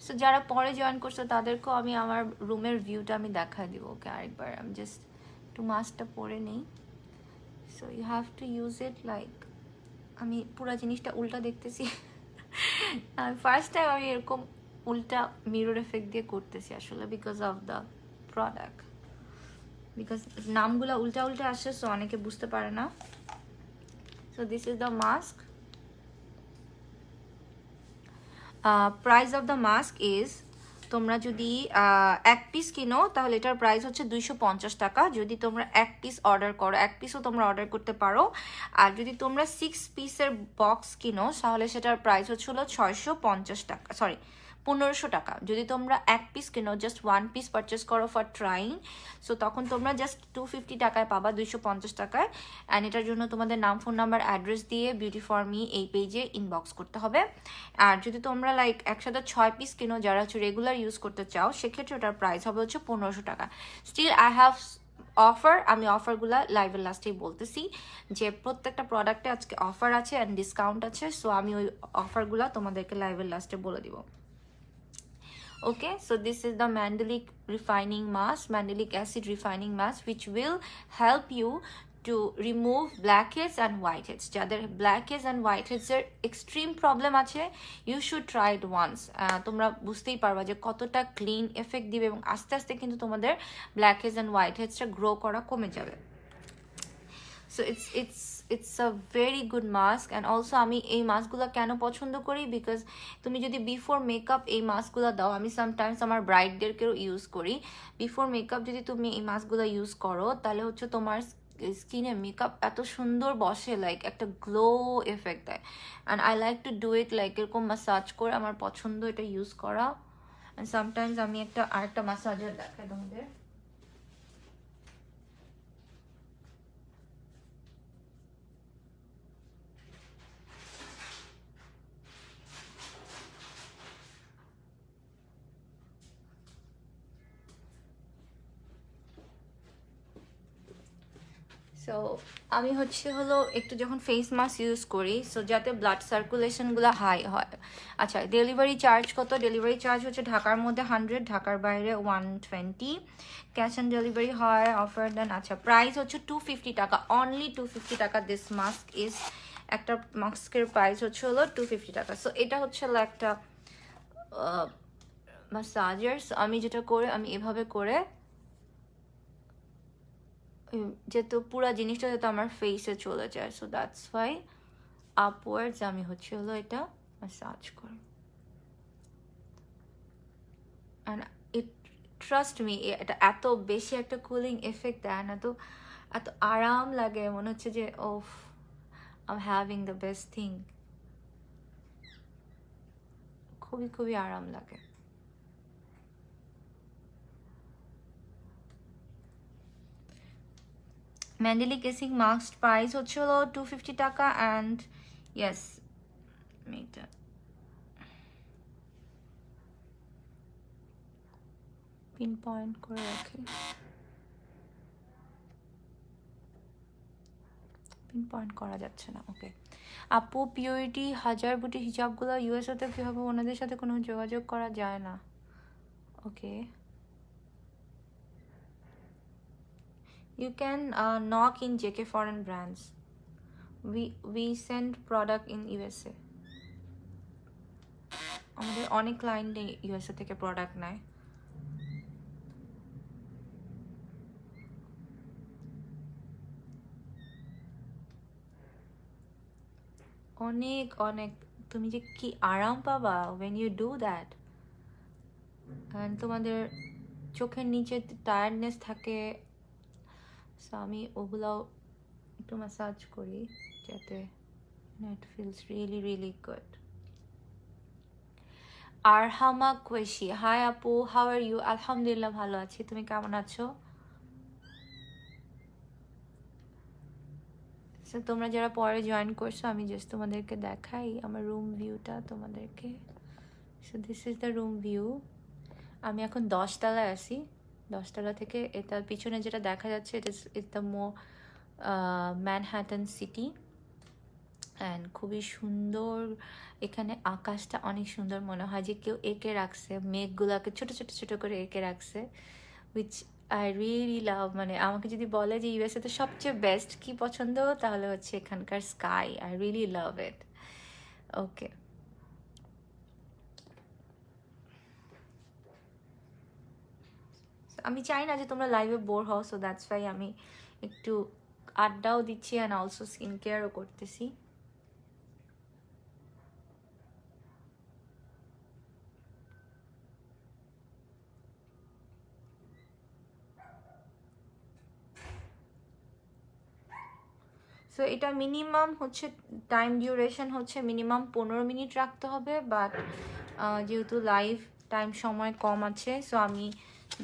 সো যারা পরে জয়েন করছো তাদেরকেও আমি আমার রুমের ভিউটা আমি দেখাই দিব। ওকে, আরেকবার আমি জাস্ট একটু মাস্কটা পরে নিই। So you have to use it like, আমি পুরো জিনিসটা উল্টা দেখতেছি। ফার্স্ট টাইম আমি এরকম উল্টা মিরর এফেক্ট দিয়ে করতেছি আসলে, because of the product, because নামগুলো উল্টা উল্টা আসে, সো অনেকে বুঝতে পারে না। So this is the mask. Price of the mask is, তোমরা যদি এক পিস কিনো তাহলে এটার প্রাইস হচ্ছে 250 টাকা। যদি তোমরা এক পিস অর্ডার করো, এক পিসও তোমরা অর্ডার করতে পারো। আর যদি তোমরা 6 পিসের বক্স কিনো তাহলে সেটার প্রাইস হচ্ছে হলো 650 টাকা, সরি 1500 টাকা। যদি তোমরা এক পিস কিনো, জাস্ট ওয়ান পিস পারচেস করো ফর ট্রাইং, সো তখন তোমরা জাস্ট 250 টাকায় পাবা, 250 টাকায়। অ্যান্ড এটার জন্য তোমাদের নাম, ফোন নাম্বার, অ্যাড্রেস দিয়ে বিউটি ফর মি এই পেজে ইনবক্স করতে হবে। আর যদি তোমরা লাইক একসাথে 6 পিস কিনো, যারা হচ্ছে রেগুলার ইউজ করতে চাও, সেক্ষেত্রে ওটার প্রাইস হবে হচ্ছে 1500 টাকা। স্টিল আই হ্যাভ অফার, আমি অফারগুলো লাইভের লাস্টেই বলতেছি যে প্রত্যেকটা প্রোডাক্টে আজকে অফার আছে অ্যান্ড ডিসকাউন্ট আছে, সো আমি ওই অফারগুলো তোমাদেরকে লাইভের লাস্টে বলে দিব। Okay, so this is the Mandelic refining mask, Mandelic acid refining mask, which will help you to remove blackheads and whiteheads. যাদের blackheads and whiteheads এর extreme problem আছে, you should try it once. তোমরা বুঝতেই পারবা যে কতটা clean effect দিবে এবং আস্তে আস্তে কিন্তু তোমাদের blackheads and whiteheadsটা গ্রো করা কমে যাবে। So it's a very good mask. and also আমি এই মাস্কগুলো কেন পছন্দ করি, বিকজ তুমি যদি বিফোর মেকআপ এই মাস্কগুলো দাও, আমি সামটাইমস আমার ব্রাইডদেরকেও ইউজ করি, বিফোর মেকআপ যদি তুমি এই মাস্কগুলো ইউজ করো তাহলে হচ্ছে তোমার স্কিনে মেকআপ এত সুন্দর বসে, লাইক একটা গ্লো এফেক্ট দেয়। And I like to do it like এরকম মাসাজ করে, আমার পছন্দ এটা ইউজ করা। অ্যান্ড সামটাইমস আমি আরেকটা মাসাজার দেখাই তোমাদের। সো আমি হচ্ছে হলো একটু যখন ফেস মাস্ক ইউজ করি, সো যাতে ব্লাড সার্কুলেশনগুলো হাই হয়। আচ্ছা, ডেলিভারি চার্জ কত? ডেলিভারি চার্জ হচ্ছে ঢাকার মধ্যে 100, ঢাকার বাইরে 120। ক্যাশ অন ডেলিভারি হয়, অফার দেন। আচ্ছা, প্রাইস হচ্ছে 250 টাকা, অনলি 250 টাকা। দিস মাস্ক ইজ, একটা মাস্কের প্রাইস হচ্ছে হলো 250 টাকা। সো এটা হচ্ছে হলো একটা মাসাজার। আমি যেটা করে, আমি এভাবে করে যেহেতু পুরো জিনিসটা যাতে আমার ফেসে চলে যায়, সো দ্যাটস ওয়াই আপওয়ার্ডস আমি হচ্ছে হলো এটা ম্যাসাজ করি। অ্যান্ড ইট, ট্রাস্ট মি, এটা এত বেশি একটা কুলিং এফেক্ট দেয় না, তো এত আরাম লাগে, মনে হচ্ছে যে ওফ I am having the best thing. খুবই খুবই আরাম লাগে। ম্যান্ডেলিক এসিং মাস্ক প্রাইস হচ্ছে হলো 250 টাকা। অ্যান্ড ইয়েস, এটা পিন পয়েন্ট করে রাখি, পিন পয়েন্ট করা যাচ্ছে না। ওকে আপু, পিওরিটি হাজার বুটি হিজাবগুলো ইউএসএতে কীভাবে? ওনাদের সাথে কোনো যোগাযোগ করা যায় না। ওকে, you can knock in JK Foreign Brands. We send product in USA. আমাদের অনেক ক্লায়েন্ট ইউএসএ থেকে প্রোডাক্ট নেয়। অনেক অনেক, তুমি যে কি আরাম পাবা when you do that, and তোমাদের চোখের নিচে টায়ার্ডনেস থাকে, সো আমি ওগুলাও একটু ম্যাসাজ করি যাতে it feels really really good. আরহামা কৈশি, হাই আপু, হাউ আর ইউ? আলহামদুলিল্লাহ ভালো আছি, তুমি কেমন আছো? সো তোমরা যারা পরে জয়েন করছো, আমি জাস্ট তোমাদেরকে দেখাই আমার রুম ভিউটা তোমাদেরকে। So this is the room view. আমি এখন 10 তলায় আছি। 10 তলা থেকে এটার পিছনে যেটা দেখা যাচ্ছে, it is the Manhattan city, and খুবই সুন্দর। এখানে আকাশটা অনেক সুন্দর, মনে হয় যে কেউ এঁকে রাখছে, মেঘগুলোকে ছোট ছোট ছোট করে এঁকে রাখছে, উইচ আই রিয়েলি লাভ। মানে আমাকে যদি বলে যে ইউএসএ তে সবচেয়ে বেস্ট কি পছন্দ, তাহলে হচ্ছে এখানকার স্কাই। আই রিয়েলি লাভ ইট। ওকে, আমি চাই না যে তোমরা লাইভে বোর হও, সো দ্যাটস ওয়াই আমি একটু আড্ডাও দিচ্ছি অ্যান্ড অলসো স্কিন কেয়ারও করতেছি। সো এটা মিনিমাম হচ্ছে টাইম ডিউরেশন হচ্ছে মিনিমাম 15 মিনিট রাখতে হবে, বাট যেহেতু লাইভ টাইম সময় কম আছে, সো আমি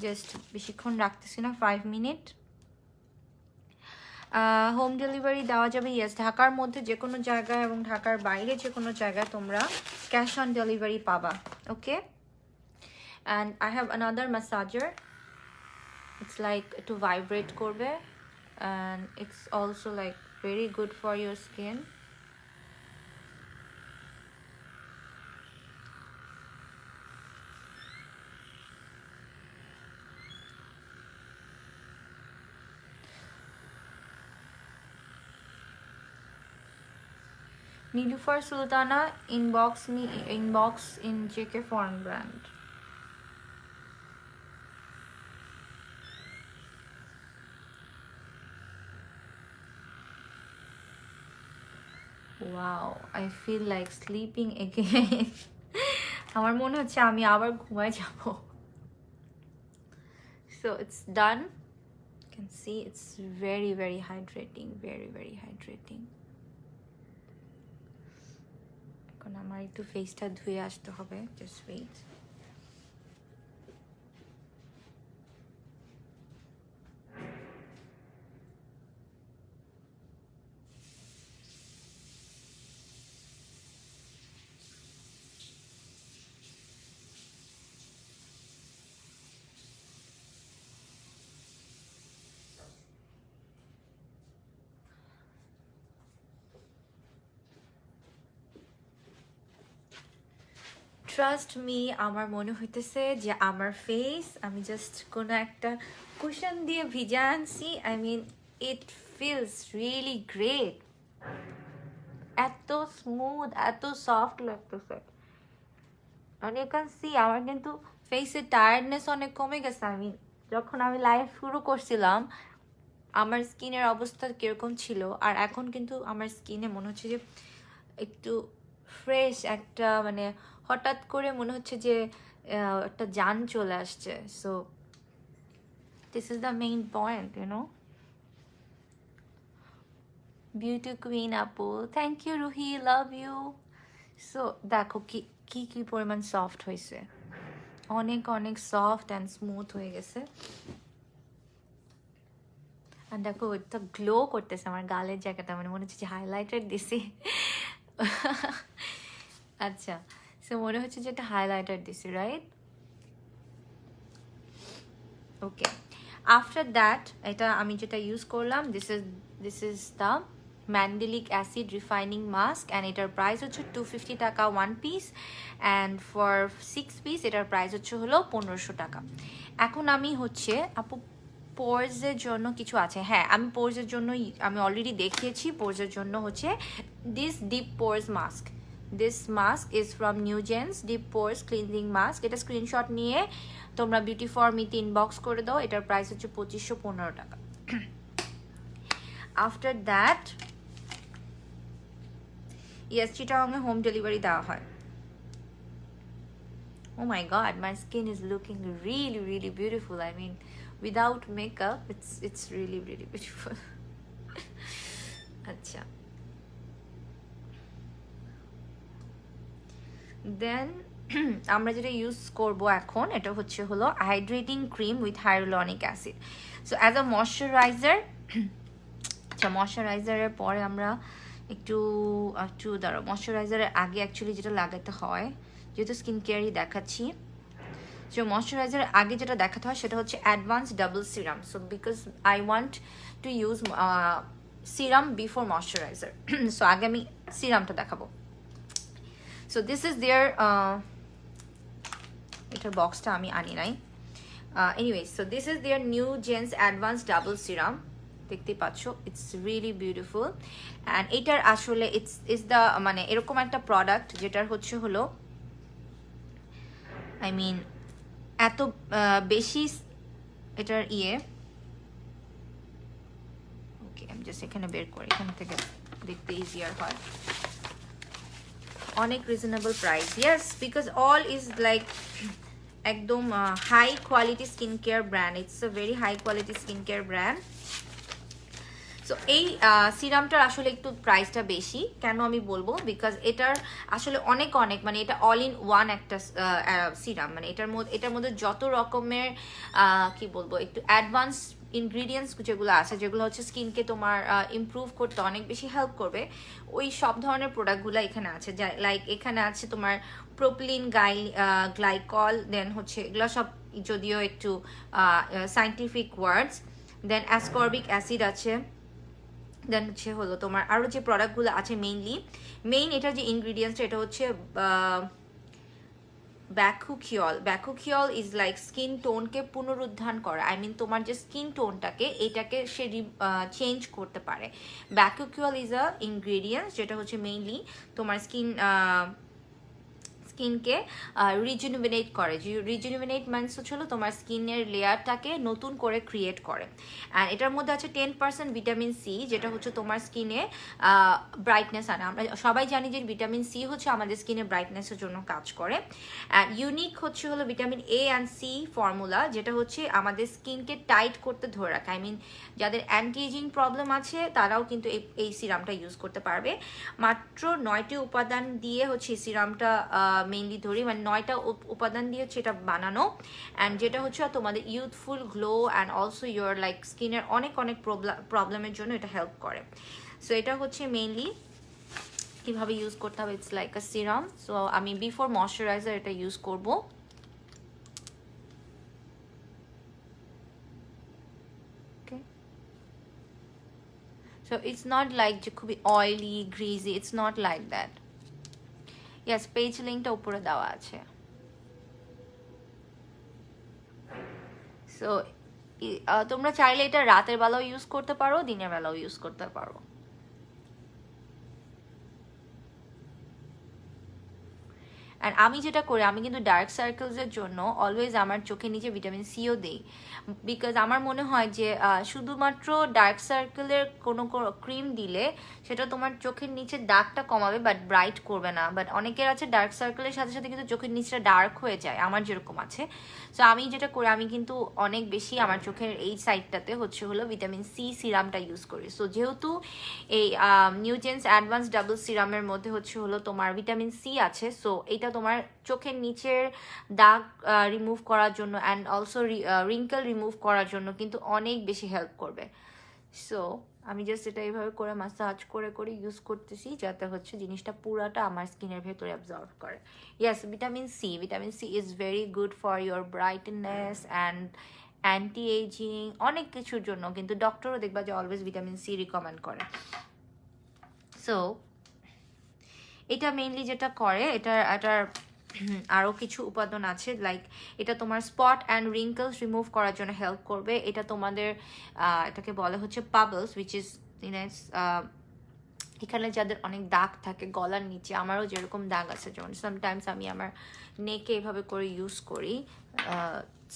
জাস্ট বেশিক্ষণ রাখতেছি না, 5 মিনিট। হোম ডেলিভারি দেওয়া যাবে, ইয়েস। ঢাকার মধ্যে যে কোনো জায়গায় এবং ঢাকার বাইরে যে কোনো জায়গায় তোমরা ক্যাশ অন ডেলিভারি পাবা। Okay, and I have another massager, it's like একটু ভাইব্রেট করবে, and it's also like very good for your skin. Nilufar Sultana, inbox me, inbox in JK Foreign Brand. Wow, I feel like sleeping again. আমার মনে হচ্ছে আমি আবার ঘুমায় যাব। So it's done. You can see it's very very hydrating, very very hydrating. এখন আমার একটু ফেসটা ধুয়ে আসতে হবে, just wait. ট্রাস্ট মি, আমার মনে হইতেছে যে আমার ফেস আমি জাস্ট কোনো একটা কুশন দিয়ে ভিজা আনছি। I mean it feels really great, এত স্মুথ, এত সফট লাগতেছে। আর ইউ ক্যান সি আমার কিন্তু ফেসের টায়ার্ডনেস অনেক কমে গেছে। আমি যখন আমি লাইভ শুরু করছিলাম আমার স্কিনের অবস্থা কিরকম ছিল, আর এখন কিন্তু আমার স্কিনে মনে হচ্ছে যে একটু ফ্রেশ, একটা মানে হঠাৎ করে মনে হচ্ছে যে একটা জান চলে আসছে। So this is the main point, you know. Beauty queen আপু, thank you Ruhi, love you. So দেখো কি কি কি পরিমাণ সফট হয়েছে, অনেক অনেক সফট অ্যান্ড স্মুথ হয়ে গেছে। আর দেখো এটা গ্লো করতেছে আমার গালের জায়গাটা, মানে মনে হচ্ছে যে হাইলাইটার দিছি। আচ্ছা, সো মনে হচ্ছে যে একটা হাইলাইটার দিছি, রাইট? ওকে, আফটার দ্যাট এটা আমি যেটা ইউজ করলাম, this is the mandelic acid refining mask, and এটার প্রাইস হচ্ছে 250 টাকা 1 পিস, অ্যান্ড ফর 6 পিস এটার প্রাইস হচ্ছে হলো 1500 টাকা। এখন আমি হচ্ছে আপু পোর্সের জন্য কিছু আছে, হ্যাঁ আমি পোর্সের জন্য আমি অলরেডি দেখিয়েছি। পোর্সের জন্য হচ্ছে this deep pores mask, this mask is from Neogence deep pores cleansing mask. এটা স্ক্রিনশট নিয়ে তোমরা বিউটি ফর মিতে ইনবক্স করে দাও, এটার প্রাইস হচ্ছে 2515 টাকা। আফটার দ্যাট ইয়েস, চিটাগংয়ে হোম ডেলিভারি দেওয়া হয়। Oh my god, my skin is looking really really beautiful. I mean, without makeup it's really really beautiful. আচ্ছা, দেন আমরা যেটা ইউজ করব এখন, এটা হচ্ছে হলো hydrating cream with hyaluronic acid. So as a moisturiser, আচ্ছা ময়শ্চারাইজারের পরে আমরা একটু একটু দাঁড়াও, ময়শ্চারাইজারের আগে অ্যাকচুয়ালি যেটা লাগাতে হয়, যেহেতু স্কিন কেয়ারই দেখাচ্ছি, যে ময়শ্চারাইজারের আগে যেটা দেখাতে হয় সেটা হচ্ছে advance double serum. So because I want to use serum before moisturiser, so আগে আমি সিরামটা দেখাবো। সো দিস ইজ দেয়ার, এটার বক্সটা আমি আনি নাই, anyways so this is their new Gens advance double serum, দেখতেই পাচ্ছ, ইটস রিয়েলি বিউটিফুল। অ্যান্ড এটার আসলে ইটস দ্য মানে এরকম একটা প্রোডাক্ট যেটার হচ্ছে হলো আই মিন এত বেশি এটার ওকে আমি জাস্ট এখানে বের করি, এখান থেকে দেখতে ইজিয়ার হয়, অনেক reasonable price. Yes, because all is like একদম high quality skin care brand, it's a very high quality skin care brand. So এই সিরামটার আসলে একটু প্রাইসটা বেশি, কেন আমি বলবো, বিকজ এটার আসলে অনেক মানে এটা অল ইন ওয়ান একটা সিরাম, মানে এটার মধ্যে যত রকমের কি বলবো একটু অ্যাডভান্স ইনগ্রিডিয়েন্টস যেগুলো আছে, যেগুলো হচ্ছে স্কিনকে তোমার ইমপ্রুভ করতে অনেক বেশি হেল্প করবে, ওই সব ধরনের প্রোডাক্টগুলো এখানে আছে। লাইক এখানে আছে তোমার প্রোপিলিন গ্লাইকল, দেন হচ্ছে এগুলো সব যদিও একটু সাইন্টিফিক ওয়ার্ডস, দেন অ্যাসকর্বিক অ্যাসিড আছে, দেন হচ্ছে হলো তোমার আরও যে প্রোডাক্টগুলো আছে মেইন এটার যে ইনগ্রিডিয়েন্টসটা এটা হচ্ছে ব্যাকুকিয়ল ইজ লাইক স্কিন টোনকে পুনরুদ্ধার করা, আই মিন তোমার যে স্কিন টোনটাকে এটাকে সে চেঞ্জ করতে পারে। ব্যাকুকিয়ল ইজ আ ইনগ্রিডিয়েন্টস যেটা হচ্ছে মেইনলি তোমার স্কিনকে রিজুনিভেনেট করে। রিজুনিভেনেট মিনস হচ্ছে তোমার স্কিনের লেয়ারটাকে নতুন করে ক্রিয়েট করে। অ্যান্ড এটার মধ্যে আছে 10% ভিটামিন সি, যেটা হচ্ছে তোমার স্কিনে ব্রাইটনেস আনে। আমরা সবাই জানি যে ভিটামিন সি হচ্ছে আমাদের স্কিনের ব্রাইটনেসের জন্য কাজ করে। অ্যান্ড ইউনিক হচ্ছে হলো vitamin A and C formula, যেটা হচ্ছে আমাদের স্কিনকে টাইট করতে ধরে রাখে। আই মিন যাদের অ্যান্টি এজিং প্রবলেম আছে তারাও কিন্তু এই সিরামটা ইউজ করতে পারবে। মাত্র 9টি উপাদান দিয়ে হচ্ছে এই সিরামটা মেইনলি ধরি, মানে 9টা উপাদান দিয়ে হচ্ছে এটা বানানো। অ্যান্ড যেটা হচ্ছে তোমাদের youthful glow and also your like স্কিনের অনেক প্রবলেমের জন্য এটা হেল্প করে। সো এটা হচ্ছে মেইনলি কিভাবে ইউজ করতে হবে, it's like a serum. So আমি বিফোর ময়শ্চারাইজার এটা ইউজ করব। So it's not like যে খুবই oily, greasy, it's not like that. Yes, page linkটা উপরে দেওয়া আছে। সো তোমরা চাইলে এটা রাতের বেলাও ইউজ করতে পারো, দিনের বেলাও ইউজ করতে পারো। অ্যান্ড আমি যেটা করি, আমি কিন্তু ডার্ক সার্কেলসের জন্য অলওয়েজ আমার চোখের নিচে ভিটামিন সিও দিই, বিকজ আমার মনে হয় যে শুধুমাত্র ডার্ক সার্কেলের কোনো ক্রিম দিলে সেটা তোমার চোখের নিচে দাগটা কমাবে বাট ব্রাইট করবে না। বাট অনেকের আছে ডার্ক সার্কেলের সাথে সাথে কিন্তু চোখের নিচটা ডার্ক হয়ে যায়, আমার যেরকম আছে। সো আমি যেটা করি, আমি কিন্তু অনেক বেশি আমার চোখের এই সাইডটাতে হচ্ছে হলো ভিটামিন সি সিরামটা ইউজ করি। সো যেহেতু এই নিউজেন্স অ্যাডভান্স ডাবল সিরামের মধ্যে হচ্ছে হলো তোমার ভিটামিন সি আছে, সো এটা তোমার চোখের নিচের দাগ রিমুভ করার জন্য অ্যান্ড অলসো রিঙ্কেল রিমুভ করার জন্য কিন্তু অনেক বেশি হেল্প করবে। সো আমি জাস্ট এটা এইভাবে করে মাসাজ করে করে ইউজ করতেছি, যাতে হচ্ছে জিনিসটা পুরাটা আমার স্কিনের ভেতরে অ্যাবজর্ব করে। Yes, vitamin C is very good for your brightness and anti ageing, অনেক কিছুর জন্য কিন্তু ডক্টরও দেখবা যে অলওয়েজ ভিটামিন সি রিকমেন্ড করে। সো এটা মেইনলি যেটা করে, এটার আরও কিছু উপাদান আছে, লাইক এটা তোমার স্পট অ্যান্ড রিঙ্কলস রিমুভ করার জন্য হেল্প করবে। এটা তোমাদের এটাকে বলে হচ্ছে পাবলস, উইচ ইজ এখানে যাদের অনেক দাগ থাকে গলার নিচে, আমারও যেরকম দাগ আছে, যেমন সামটাইমস আমি আমার নেকে এভাবে করে ইউজ করি।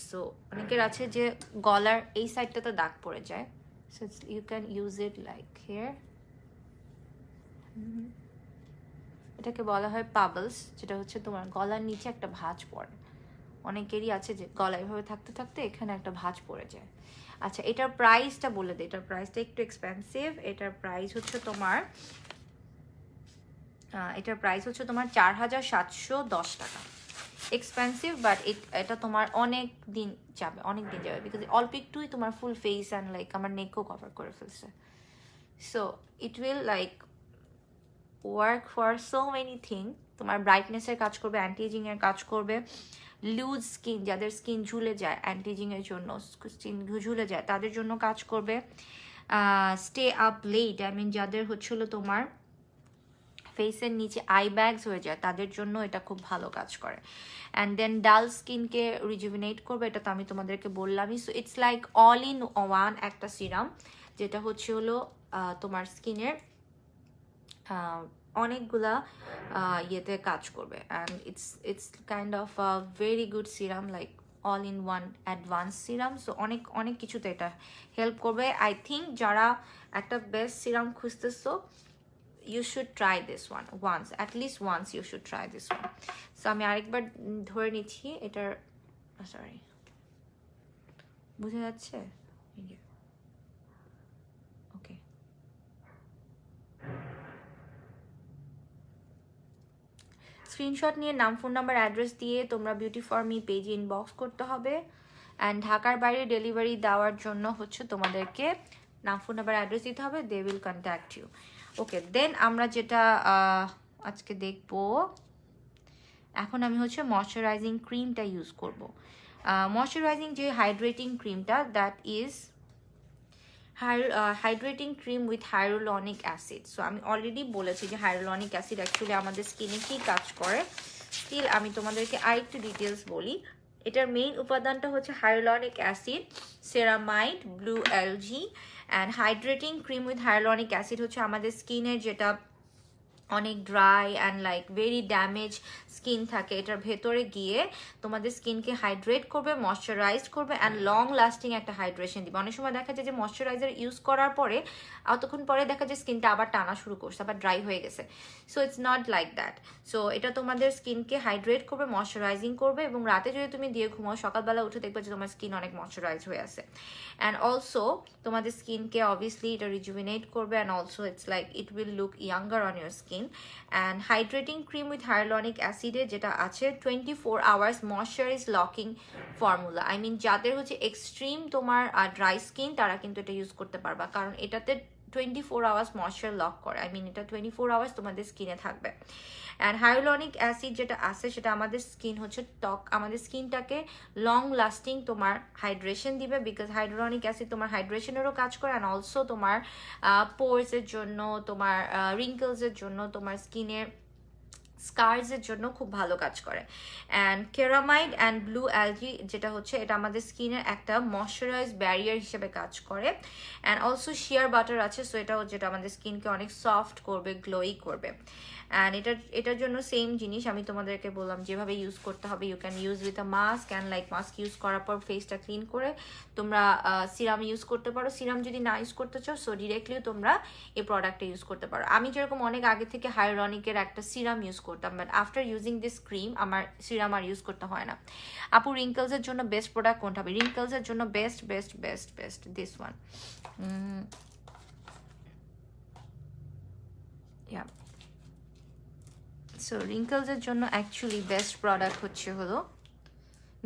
সো অনেকের আছে যে গলার এই সাইডটাতে দাগ পড়ে যায়, so you can use it like here. এটাকে বলা হয় পাবলস, যেটা হচ্ছে তোমার গলার নিচে একটা ভাঁজ পড়ে। অনেকেরই আছে যে গলা এভাবে থাকতে থাকতে এখানে একটা ভাঁজ পড়ে যায়। আচ্ছা, এটার প্রাইসটা বলে দে, এটার প্রাইসটা একটু এক্সপেন্সিভ। এটার প্রাইস হচ্ছে তোমার 4710 টাকা। এক্সপেন্সিভ, বাট এটা তোমার অনেক দিন যাবে, বিকজ অল্প একটুই তোমার ফুল ফেস অ্যান্ড লাইক আমার নেকও কভার করে ফেলছে। So it will like work for so many thing. তোমার ব্রাইটনেসের কাজ করবে, অ্যান্টি এজিংয়ের কাজ করবে, লুজ স্কিন, যাদের স্কিন ঝুলে যায় অ্যান্টি এজিংয়ের জন্য, স্কিন ঝুলে যায় তাদের জন্য কাজ করবে। Stay up late, I mean যাদের হচ্ছিল তোমার ফেসের নিচে আই ব্যাগস হয়ে যায় তাদের জন্য এটা খুব ভালো কাজ করে। অ্যান্ড দেন ডাল স্কিনকে রিজুভিনেট করবে, এটা তো আমি তোমাদেরকে বললামই। So it's like all in one একটা সিরাম, যেটা হচ্ছে হলো তোমার স্কিনের অনেকগুলা ইয়েতে কাজ করবে। And it's kind of a very good serum, like all in one advance serum. So অনেক কিছুতে এটা হেল্প করবে। আই থিঙ্ক যারা একটা বেস্ট সিরাম খুঁজতেছো, you should try this one once, at least once you should try this one. So আমি আরেকবার ধরে নিচ্ছি এটার, সরি বুঝা যাচ্ছে? ওকে, স্ক্রিনশট নিয়ে নাম, ফোন নাম্বার, অ্যাড্রেস দিয়ে তোমরা বিউটি ফর মি পেজে ইনবক্স করতে হবে। অ্যান্ড ঢাকার বাইরে ডেলিভারি দেওয়ার জন্য হচ্ছে তোমাদেরকে নাম, ফোন নাম্বার, অ্যাড্রেস দিতে হবে, দে উইল কন্ট্যাক্ট ইউ। ওকে, দেন আমরা যেটা আজকে দেখবো, এখন আমি হচ্ছে ময়শ্চারাইজিং ক্রিমটা ইউজ করব। ময়শ্চারাইজিং যে হাইড্রেটিং ক্রিমটা, that is hydrating cream with hyaluronic acid. So আমি অলরেডি বলেছি যে হাইরোলনিক অ্যাসিড অ্যাকচুয়ালি আমাদের স্কিনে কী কাজ করে। স্টিল আমি তোমাদেরকে আরেকটু ডিটেলস বলি। এটার মেইন উপাদানটা হচ্ছে hyaluronic acid, ceramide, blue algae. And hydrating cream with hyaluronic acid হচ্ছে আমাদের স্কিনের যেটা অনেক dry and like very damage skin থাকে, এটার ভেতরে গিয়ে তোমাদের স্কিনকে হাইড্রেট করবে, ময়শ্চারাইজ করবে অ্যান্ড লং লাস্টিং একটা হাইড্রেশন দিবে। অনেক সময় দেখা যায় যে ময়শ্চারাইজার ইউজ করার পরে অতক্ষণ পরে দেখা যায় স্কিনটা আবার টানা শুরু করছে, আবার ড্রাই হয়ে গেছে। So it's not like that. So এটা তোমাদের স্কিনকে হাইড্রেট করবে, ময়শ্চারাইজিং করবে, এবং রাতে যদি তুমি দিয়ে ঘুমাও সকালবেলা উঠে দেখবে যে তোমার স্কিন অনেক ময়শ্চারাইজ হয়ে আছে। অ্যান্ড অলসো তোমাদের স্কিনকে অবভিয়াসলি এটা রিজুভিনেট করবে, and also it's like it will look younger on your skin. And hydrating cream with hyaluronic অ্যাসিডে যেটা আছে 24 hours moisturise locking formula. I mean যাদের হচ্ছে এক্সট্রিম তোমার ড্রাই স্কিন তারা কিন্তু এটা ইউজ করতে পারবা, কারণ এটাতে 24 আওয়ার্স ময়শ্চার লক করে। আই মিন এটা 24 আওয়ার্স তোমাদের স্কিনে থাকবে। অ্যান্ড হাইরোলনিক অ্যাসিড যেটা আছে সেটা আমাদের স্কিন হচ্ছে আমাদের স্কিনটাকে লং লাস্টিং তোমার হাইড্রেশন দিবে, বিকজ হাইড্রোলনিক অ্যাসিড তোমার হাইড্রেশনেরও কাজ করে, অ্যান্ড অলসো তোমার পোরসের জন্য, তোমার রিঙ্কলসের জন্য, তোমার স্কিনের স্কার্সের জন্য খুব ভালো কাজ করে। অ্যান্ড কেরামাইড অ্যান্ড ব্লু অ্যালজি যেটা হচ্ছে এটা আমাদের স্কিনের একটা ময়শ্চারাইজ ব্যারিয়ার হিসেবে কাজ করে। অ্যান্ড অলসো শিয়ার বাটার আছে, সো এটাও যেটা আমাদের স্কিনকে অনেক সফট করবে, গ্লোই করবে। অ্যান্ড এটার জন্য সেম জিনিস আমি তোমাদেরকে বললাম যেভাবে ইউজ করতে হবে। You can use with a mask, and like mask use করার পর ফেসটা ক্লিন করে তোমরা সিরাম ইউজ করতে পারো। সিরাম যদি না ইউজ করতে চাও, সো ডিরেক্টলিও তোমরা এই প্রোডাক্টটা ইউজ করতে পারো। আমি যেরকম অনেক আগে থেকে হাইরোলনিকের একটা সিরাম ইউজ করতাম, but after using this cream আমার সিরাম আর ইউজ করতে হয় না। আপু রিঙ্কলসের জন্য বেস্ট প্রোডাক্ট কোনটা হবে? রিঙ্কলসের জন্য best this one. Yeah, so রিঙ্কলসের জন্য অ্যাকচুয়ালি বেস্ট প্রোডাক্ট হচ্ছে হলো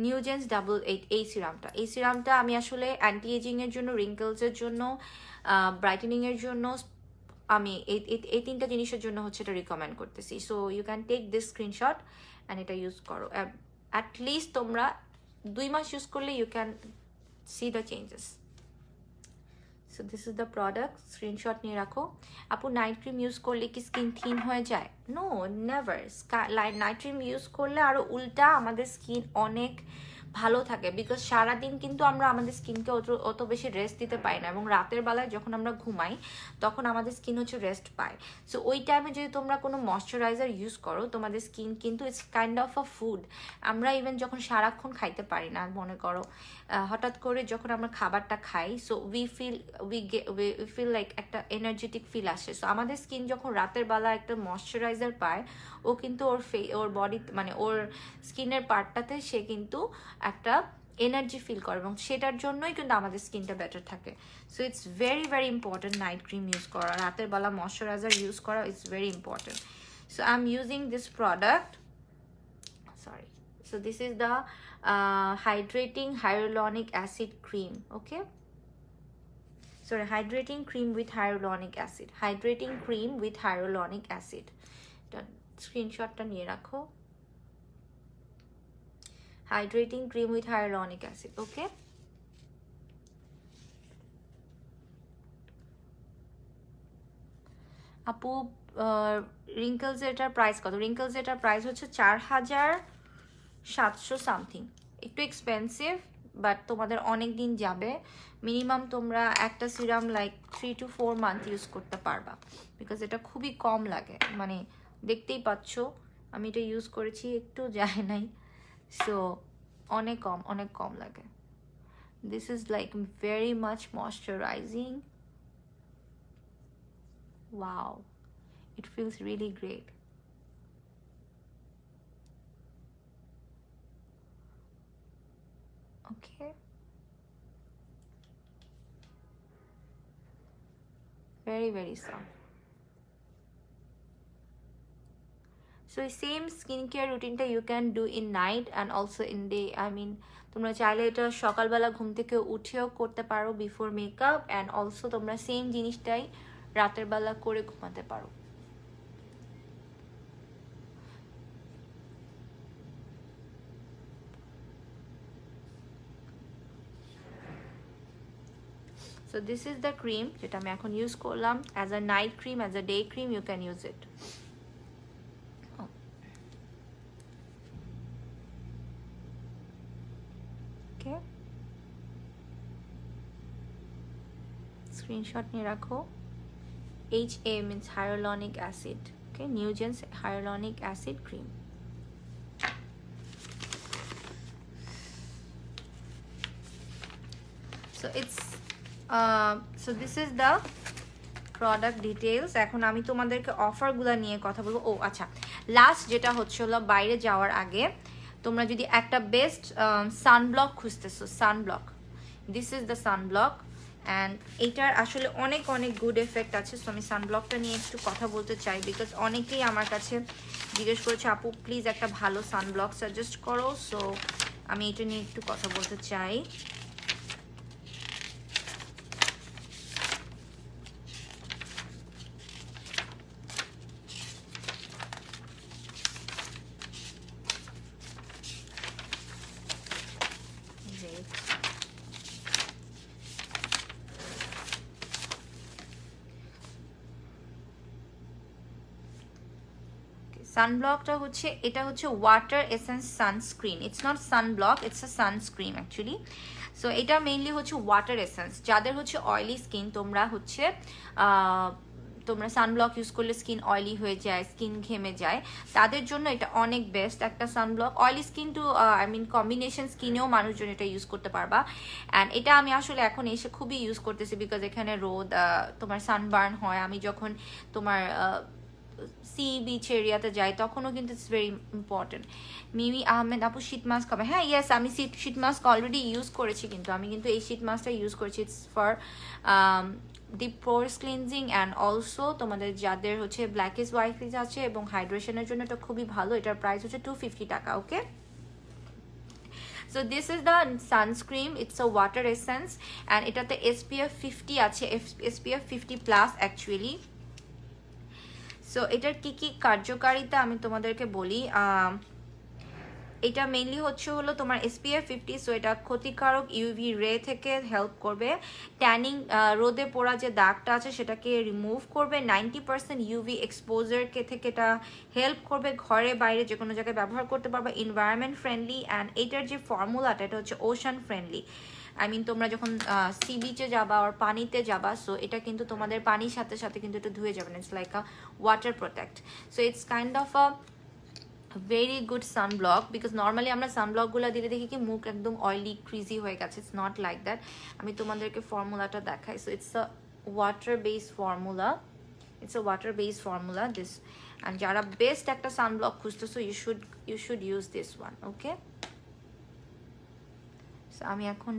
নিউজেন্স 88 এই সিরামটা। এই সিরামটা আমি আসলে অ্যান্টি এজিংয়ের জন্য, রিঙ্কলসের জন্য, ব্রাইটেনিংয়ের জন্য, আমি এই তিনটা জিনিসের জন্য হচ্ছে এটা রিকমেন্ড করতেছি। So you can take this screenshot and এটা ইউজ করো। অ্যাটলিস্ট তোমরা 2 মাস ইউজ করলে you can see the changes. So this is the product, screenshot নিয়ে রাখো। আপু নাইট ক্রিম ইউজ করলে কি স্কিন থিন হয়ে যায়? No, never. Night cream use করলে আরো উল্টা আমাদের স্কিন অনেক ভালো থাকে, বিকজ সারাদিন কিন্তু আমরা আমাদের স্কিনকে অত বেশি রেস্ট দিতে পাই না, এবং রাতের বেলায় যখন আমরা ঘুমাই তখন আমাদের স্কিন হচ্ছে রেস্ট পায়। সো ওই টাইমে যদি তোমরা কোনো ময়শ্চারাইজার ইউজ করো, তোমাদের স্কিন কিন্তু it's kind of a food. আমরা ইভেন যখন সারাক্ষণ খাইতে পারি না, মনে করো হঠাৎ করে যখন আমরা খাবারটা খাই, সো উই ফিল লাইক একটা এনার্জেটিক ফিল আসে। সো আমাদের স্কিন যখন রাতের বেলা একটা ময়শ্চারাইজার পায়, ও কিন্তু ওর বডি মানে ওর স্কিনের পার্টটাতে সে কিন্তু একটা এনার্জি ফিল করে, এবং সেটার জন্যই কিন্তু আমাদের স্কিনটা বেটার থাকে। So it's very very important night cream use করা, রাতের বেলা ময়শ্চারাইজার ইউজ করা, it's very important. So I M using this product, sorry, so this is the hydrating hyaluronic acid cream. Okay, sorry, hydrating cream with hyaluronic acid, hydrating cream with hyaluronic acid. Screenshot ta niye rakho, hydrating cream with hyaluronic acid. Okay, আপু wrinkles এটার price কত? Wrinkles এটার price হচ্ছে 4700 something, একটু expensive, but তোমাদের অনেক দিন যাবে। মিনিমাম তোমরা একটা serum like 3 to 4 month use করতে পারবা, বিকজ এটা খুবই কম লাগে, মানে দেখতেই পাচ্ছ আমি এটা ইউজ করেছি, একটু যায় নাই, সো অনেক কম লাগে। This is like very much moisturising. Wow, it feels really great. Okay, very very soft. So same skincare routine ta you can do in night and also in day. I mean, তোমরা চাইলে এটা সকালবেলা ঘুম থেকে উঠেও করতে পারো before makeup, and also তোমরা সেম জিনিসটাই রাতের বেলা করে ঘুমাতে পারো। So this is the cream যেটা আমি এখন ইউজ করলাম, as a night cream, as a day cream, you can use it. Okay, screenshot নিয়ে রাখো। HA means hyaluronic acid. Okay, Newgen's hyaluronic acid cream. So it's so this is the product details. এখন আমি তোমাদেরকে অফারগুলো নিয়ে কথা বলবো। ও আচ্ছা, লাস্ট যেটা হলো বাইরে যাওয়ার আগে তোমরা যদি একটা বেস্ট সানব্লক খুঁজতেছো, sunblock, this is the sunblock, and এইটার আসলে অনেক গুড এফেক্ট আছে। সো আমি সানব্লকটা নিয়ে একটু কথা বলতে চাই, বিকজ অনেকেই আমার কাছে জিজ্ঞেস করেছে আপু প্লিজ একটা ভালো সানব্লক সাজেস্ট করো। সো আমি এটা নিয়ে একটু কথা বলতে চাই। সানব্লকটা হচ্ছে, এটা হচ্ছে water essence sunscreen, it's not sunblock, it's a sunscreen actually. So এটা মেইনলি হচ্ছে ওয়াটার এসেন্স। যাদের হচ্ছে অয়েলি স্কিন, তোমরা সানব্লক ইউজ করলে স্কিন অয়েলি হয়ে যায়, স্কিন ঘেমে যায়, তাদের জন্য এটা অনেক বেস্ট একটা sunblock. Oily skin to I mean combination স্কিনেও মানুষজন এটা ইউজ করতে পারবা। অ্যান্ড এটা আমি আসলে এখন এসে খুবই ইউজ করতেছি, বিকজ এখানে রোদ, তোমার সানবার্ন হয়। আমি যখন তোমার সি বিচ এরিয়াতে যাই তখনও কিন্তু ইটস ভেরি ইম্পর্টেন্ট। মিমি আহমেদ আপু শীত মাস্ক হবে? হ্যাঁ, ইয়েস, আমি শীত মাস্ক অলরেডি ইউজ করেছি, কিন্তু আমি কিন্তু এই শীত মাস্কটা ইউজ করেছি। It's for deep পোরস cleansing and also তোমাদের যাদের হচ্ছে ব্ল্যাকিস হোয়াইটিস আছে এবং হাইড্রেশনের জন্য এটা খুবই ভালো। এটার প্রাইস হচ্ছে 250 টাকা। ওকে, so this is the sunscreen, it's a water essence and এটাতে SPF 50 আছে, SPF 50 plus actually. সো এটার কি কার্যকারিতা আমি তোমাদেরকে বলি। এটা মেইনলি হচ্ছে হলো তোমার SPF 50, সো এটা ক্ষতিকারক ইউভি রে থেকে হেল্প করবে, ট্যানিং রোদে পোড়া যে দাগটা আছে সেটাকে রিমুভ করবে, 90% ইউভি এক্সপোজারকে থেকে এটা হেল্প করবে, ঘরে বাইরে যে কোনো জায়গায় ব্যবহার করতে পারবে, এনভায়রনমেন্ট ফ্রেন্ডলি, অ্যান্ড এটার যে ফর্মুলাটা এটা হচ্ছে ওশান ফ্রেন্ডলি। আই মিন তোমরা যখন সি বিচে যাবা আর পানিতে যাবা, সো এটা কিন্তু তোমাদের পানির সাথে সাথে কিন্তু এটা ধুয়ে যাবে না, it's like a water protect. So it's kind of a very good sunblock, because normally আমরা সানব্লকগুলো দিলে দেখি কি মুখ একদম অয়েলি ক্রিজি হয়ে গেছে, ইটস নট লাইক দ্যাট। আমি তোমাদেরকে ফর্মুলাটা দেখাই। So it's a water based formula, it's a water based formula this, and যারা বেস্ট একটা সানব্লক খুঁজতেছো you should use this one, okay. So আমি এখন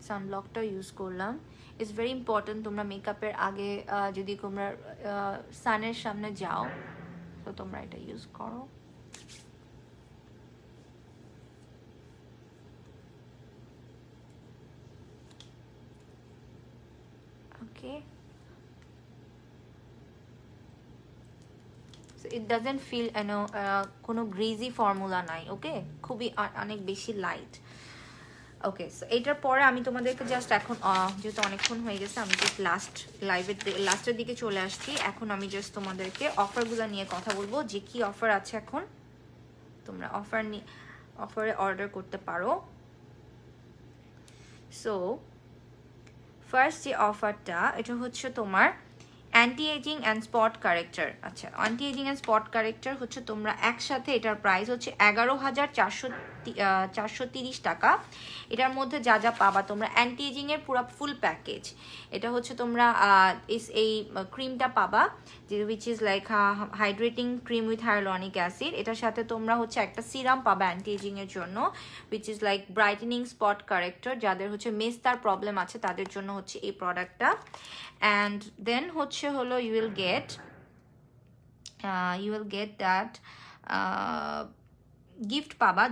সানব্লকটা ইউজ করলাম। ইটস ভেরি ইম্পর্টেন্ট, তোমরা মেকআপের আগে যদি তোমরা সানের সামনে যাও তো তোমরা এটা ইউজ করো। ওকে, ইট ডাজেন্ট ফিল কোনো গ্রিজি ফর্মুলা নাই, ওকে, খুবই অনেক বেশি লাইট। ওকে, সো এইটার পরে আমি তোমাদেরকে জাস্ট এখন যেহেতু অনেকক্ষণ হয়ে গেছে, আমি জাস্ট লাস্টের দিকে চলে আসছি। এখন আমি জাস্ট তোমাদেরকে অফারগুলো নিয়ে কথা বলবো, যে কি অফার আছে এখন তোমরা অফারে অর্ডার করতে পারো। সো ফার্স্ট যে অফারটা এটা হচ্ছে তোমার anti ageing and spot corrector. আচ্ছা, anti ageing and spot corrector হচ্ছে তোমরা একসাথে, এটার প্রাইস হচ্ছে 11,430 টাকা। এটার মধ্যে যা যা পাবা তোমরা, অ্যান্টি এজিংয়ের পুরো ফুল প্যাকেজ। এটা হচ্ছে তোমরা এই ক্রিমটা পাবা, যে which is like hydrating cream with hyaluronic acid. এটার সাথে তোমরা হচ্ছে একটা সিরাম পাবা অ্যান্টি এজিংয়ের জন্য, which is like brightening spot corrector. যাদের হচ্ছে মেস্তার প্রবলেম আছে তাদের জন্য হচ্ছে এই প্রোডাক্টটা। অ্যান্ড দেন হচ্ছে হলো you will get that gift পাবা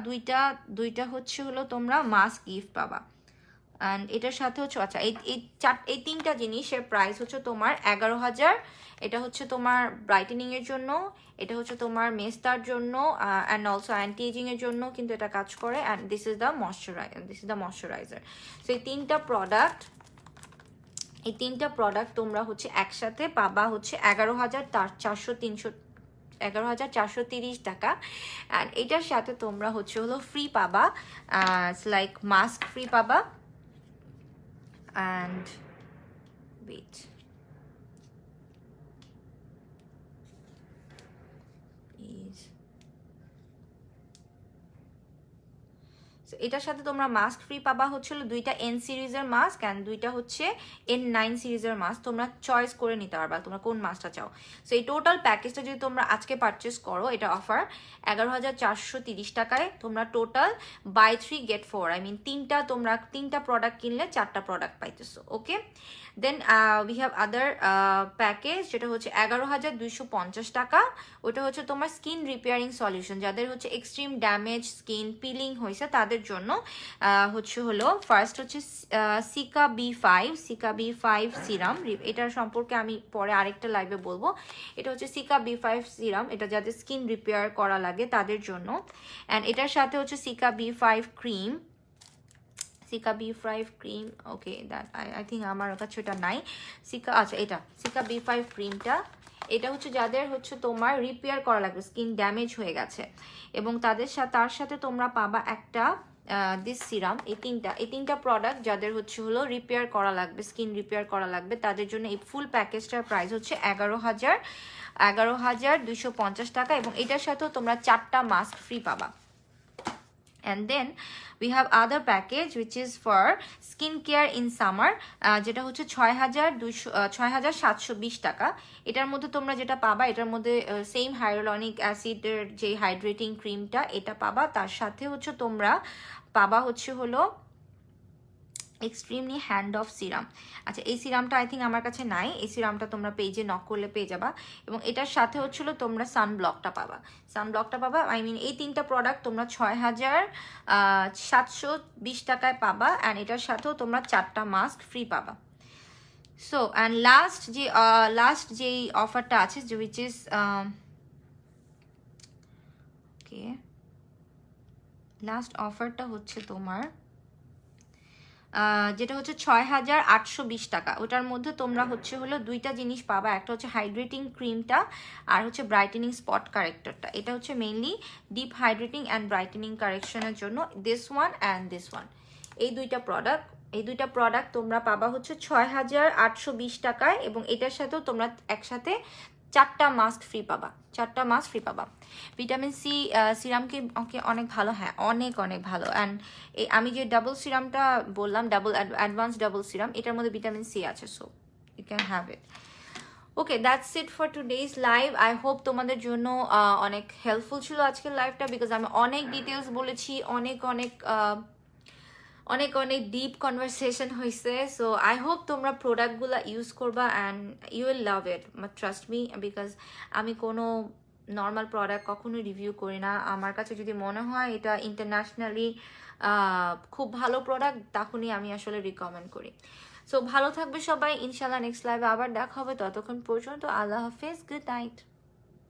দুইটা হচ্ছে হলো তোমরা মাস্ক গিফট পাবা। অ্যান্ড এটার সাথে হচ্ছে আচ্ছা এই তিনটা জিনিসের প্রাইস হচ্ছে তোমার 11,000। এটা হচ্ছে তোমার ব্রাইটেনিং এর জন্য, এটা হচ্ছে তোমার মেস্তার জন্য, অ্যান্ড অলসো অ্যান্টি এজিং এর জন্য কিন্তু এটা কাজ করে, and this is the moisturiser. So এই তিনটা প্রোডাক্ট তোমরা হচ্ছে একসাথে পাবা হচ্ছে 11,430 টাকা। অ্যান্ড এটার সাথে তোমরা হচ্ছে হলো ফ্রি পাবা, লাইক মাস্ক ফ্রি পাবা, অ্যান্ড ওয়েট এটার সাথে তোমরা মাস্ক ফ্রি পাবা হচ্ছে দুইটা N সিরিজের মাস্ক অ্যান্ড দুইটা হচ্ছে N9 সিরিজের মাস্ক। তোমরা চয়েস করে নিতে পারবা তোমরা কোন মাস্কটা চাও। সো এই টোটাল প্যাকেজটা যদি তোমরা আজকে পারচেস করো, এটা অফার 11,430 টাকায় তোমরা total buy 3 get 4, I mean তিনটা প্রোডাক্ট কিনলে 4টা প্রোডাক্ট পাইতেছো, okay. Then we have other package, যেটা হচ্ছে 11,250 টাকা। ওটা হচ্ছে তোমার স্কিন রিপেয়ারিং সলিউশন, যাদের হচ্ছে এক্সট্রিম ড্যামেজ স্কিন পিলিং হয়েছে তাদের জন্য হচ্ছে হলো ফার্স্ট হচ্ছে সিকা B5 সিরাম। এটার সম্পর্কে আমি পরে আরেকটা লাইভে বলবো। এটা হচ্ছে সিকা B5 সিরাম, এটা যাদের স্কিন রিপেয়ার করা লাগে তাদের জন্য। অ্যান্ড এটার সাথে হচ্ছে seeker B5 cream, okay, that I think আমার কাছে ওটা নাই। আচ্ছা, এটা সিকা B5 ক্রিমটা, এটা হচ্ছে যাদের হচ্ছে তোমার রিপেয়ার করা লাগবে, স্কিন ড্যামেজ হয়ে গেছে, এবং তার সাথে তোমরা পাবা একটা দিস সিরাম। এই তিনটা প্রোডাক্ট যাদের হচ্ছে হলো রিপেয়ার করা লাগবে, স্কিন রিপেয়ার করা লাগবে, তাদের জন্য এই ফুল প্যাকেজটার প্রাইস হচ্ছে 11,250 টাকা, এবং এটার সাথেও তোমরা 4টা মাস্ক ফ্রি পাবা। And then we have other package which is for skincare in summer, যেটা হচ্ছে 6,720 টাকা। এটার মধ্যে তোমরা যেটা পাবা, এটার মধ্যে সেম হাইয়ালুরনিক অ্যাসিডের যে হাইড্রেটিং ক্রিমটা এটা পাবা, তার সাথে হচ্ছে তোমরা পাবা হচ্ছে হলো এক্সট্রিমলি হ্যান্ড অফ সিরাম। আচ্ছা, এই সিরামটা আই থিঙ্ক আমার কাছে নাই, এই সিরামটা তোমরা পেজে নক করলে পেয়ে যাবা। এবং এটার সাথে হচ্ছিল তোমরা সানব্লকটা পাবা, আই মিন এই তিনটা প্রোডাক্ট তোমরা 6,720 টাকায় পাবা, অ্যান্ড এটার সাথেও তোমরা 4টা মাস্ক ফ্রি পাবা। সো অ্যান্ড লাস্ট যেই অফারটা আছে, যে উইচ ইজ ওকে লাস্ট অফারটা হচ্ছে তোমার যেটা হচ্ছে 6,820 টাকা। ওটার মধ্যে তোমরা হচ্ছে হলো দুইটা জিনিস পাবা, একটা হচ্ছে হাইড্রেটিং ক্রিমটা আর হচ্ছে ব্রাইটেনিং স্পট কারেক্টরটা। এটা হচ্ছে mainly deep hydrating and brightening কারেকশনের জন্য, this one and this one. এই দুইটা প্রোডাক্ট তোমরা পাবা হচ্ছে 6,820 টাকায়, এবং এটার সাথেও তোমরা একসাথে 4টা মাস্ক ফ্রি পাবা, 4টা মাস্ক ফ্রি পাবা। ভিটামিন সি সিরামকে অনেক ভালো, হ্যাঁ অনেক অনেক ভালো। অ্যান্ড আমি যে ডাবল সিরামটা বললাম, ডাবল অ্যাডভান্স ডাবল সিরাম, এটার মধ্যে ভিটামিন সি আছে, so you can have it. Okay, that's it for today's live. I hope তোমাদের জন্য অনেক হেল্পফুল ছিল আজকের লাইভটা, বিকজ আমি অনেক ডিটেলস বলেছি, অনেক অনেক ডিপ কনভারসেশন হয়েছে। সো আই হোপ তোমরা প্রোডাক্টগুলো ইউজ করবা and you will love it, trust me, because আমি কোনো নর্মাল প্রোডাক্ট কখনোই রিভিউ করি না। আমার কাছে যদি মনে হয় এটা ইন্টারন্যাশনালি খুব ভালো প্রোডাক্ট, তখনই আমি আসলে রিকমেন্ড করি। সো ভালো থাকবে সবাই, ইনশাল্লাহ নেক্সট লাইভে আবার দেখা হবে। ততক্ষণ পর্যন্ত আল্লাহ হাফেজ, গুড নাইট।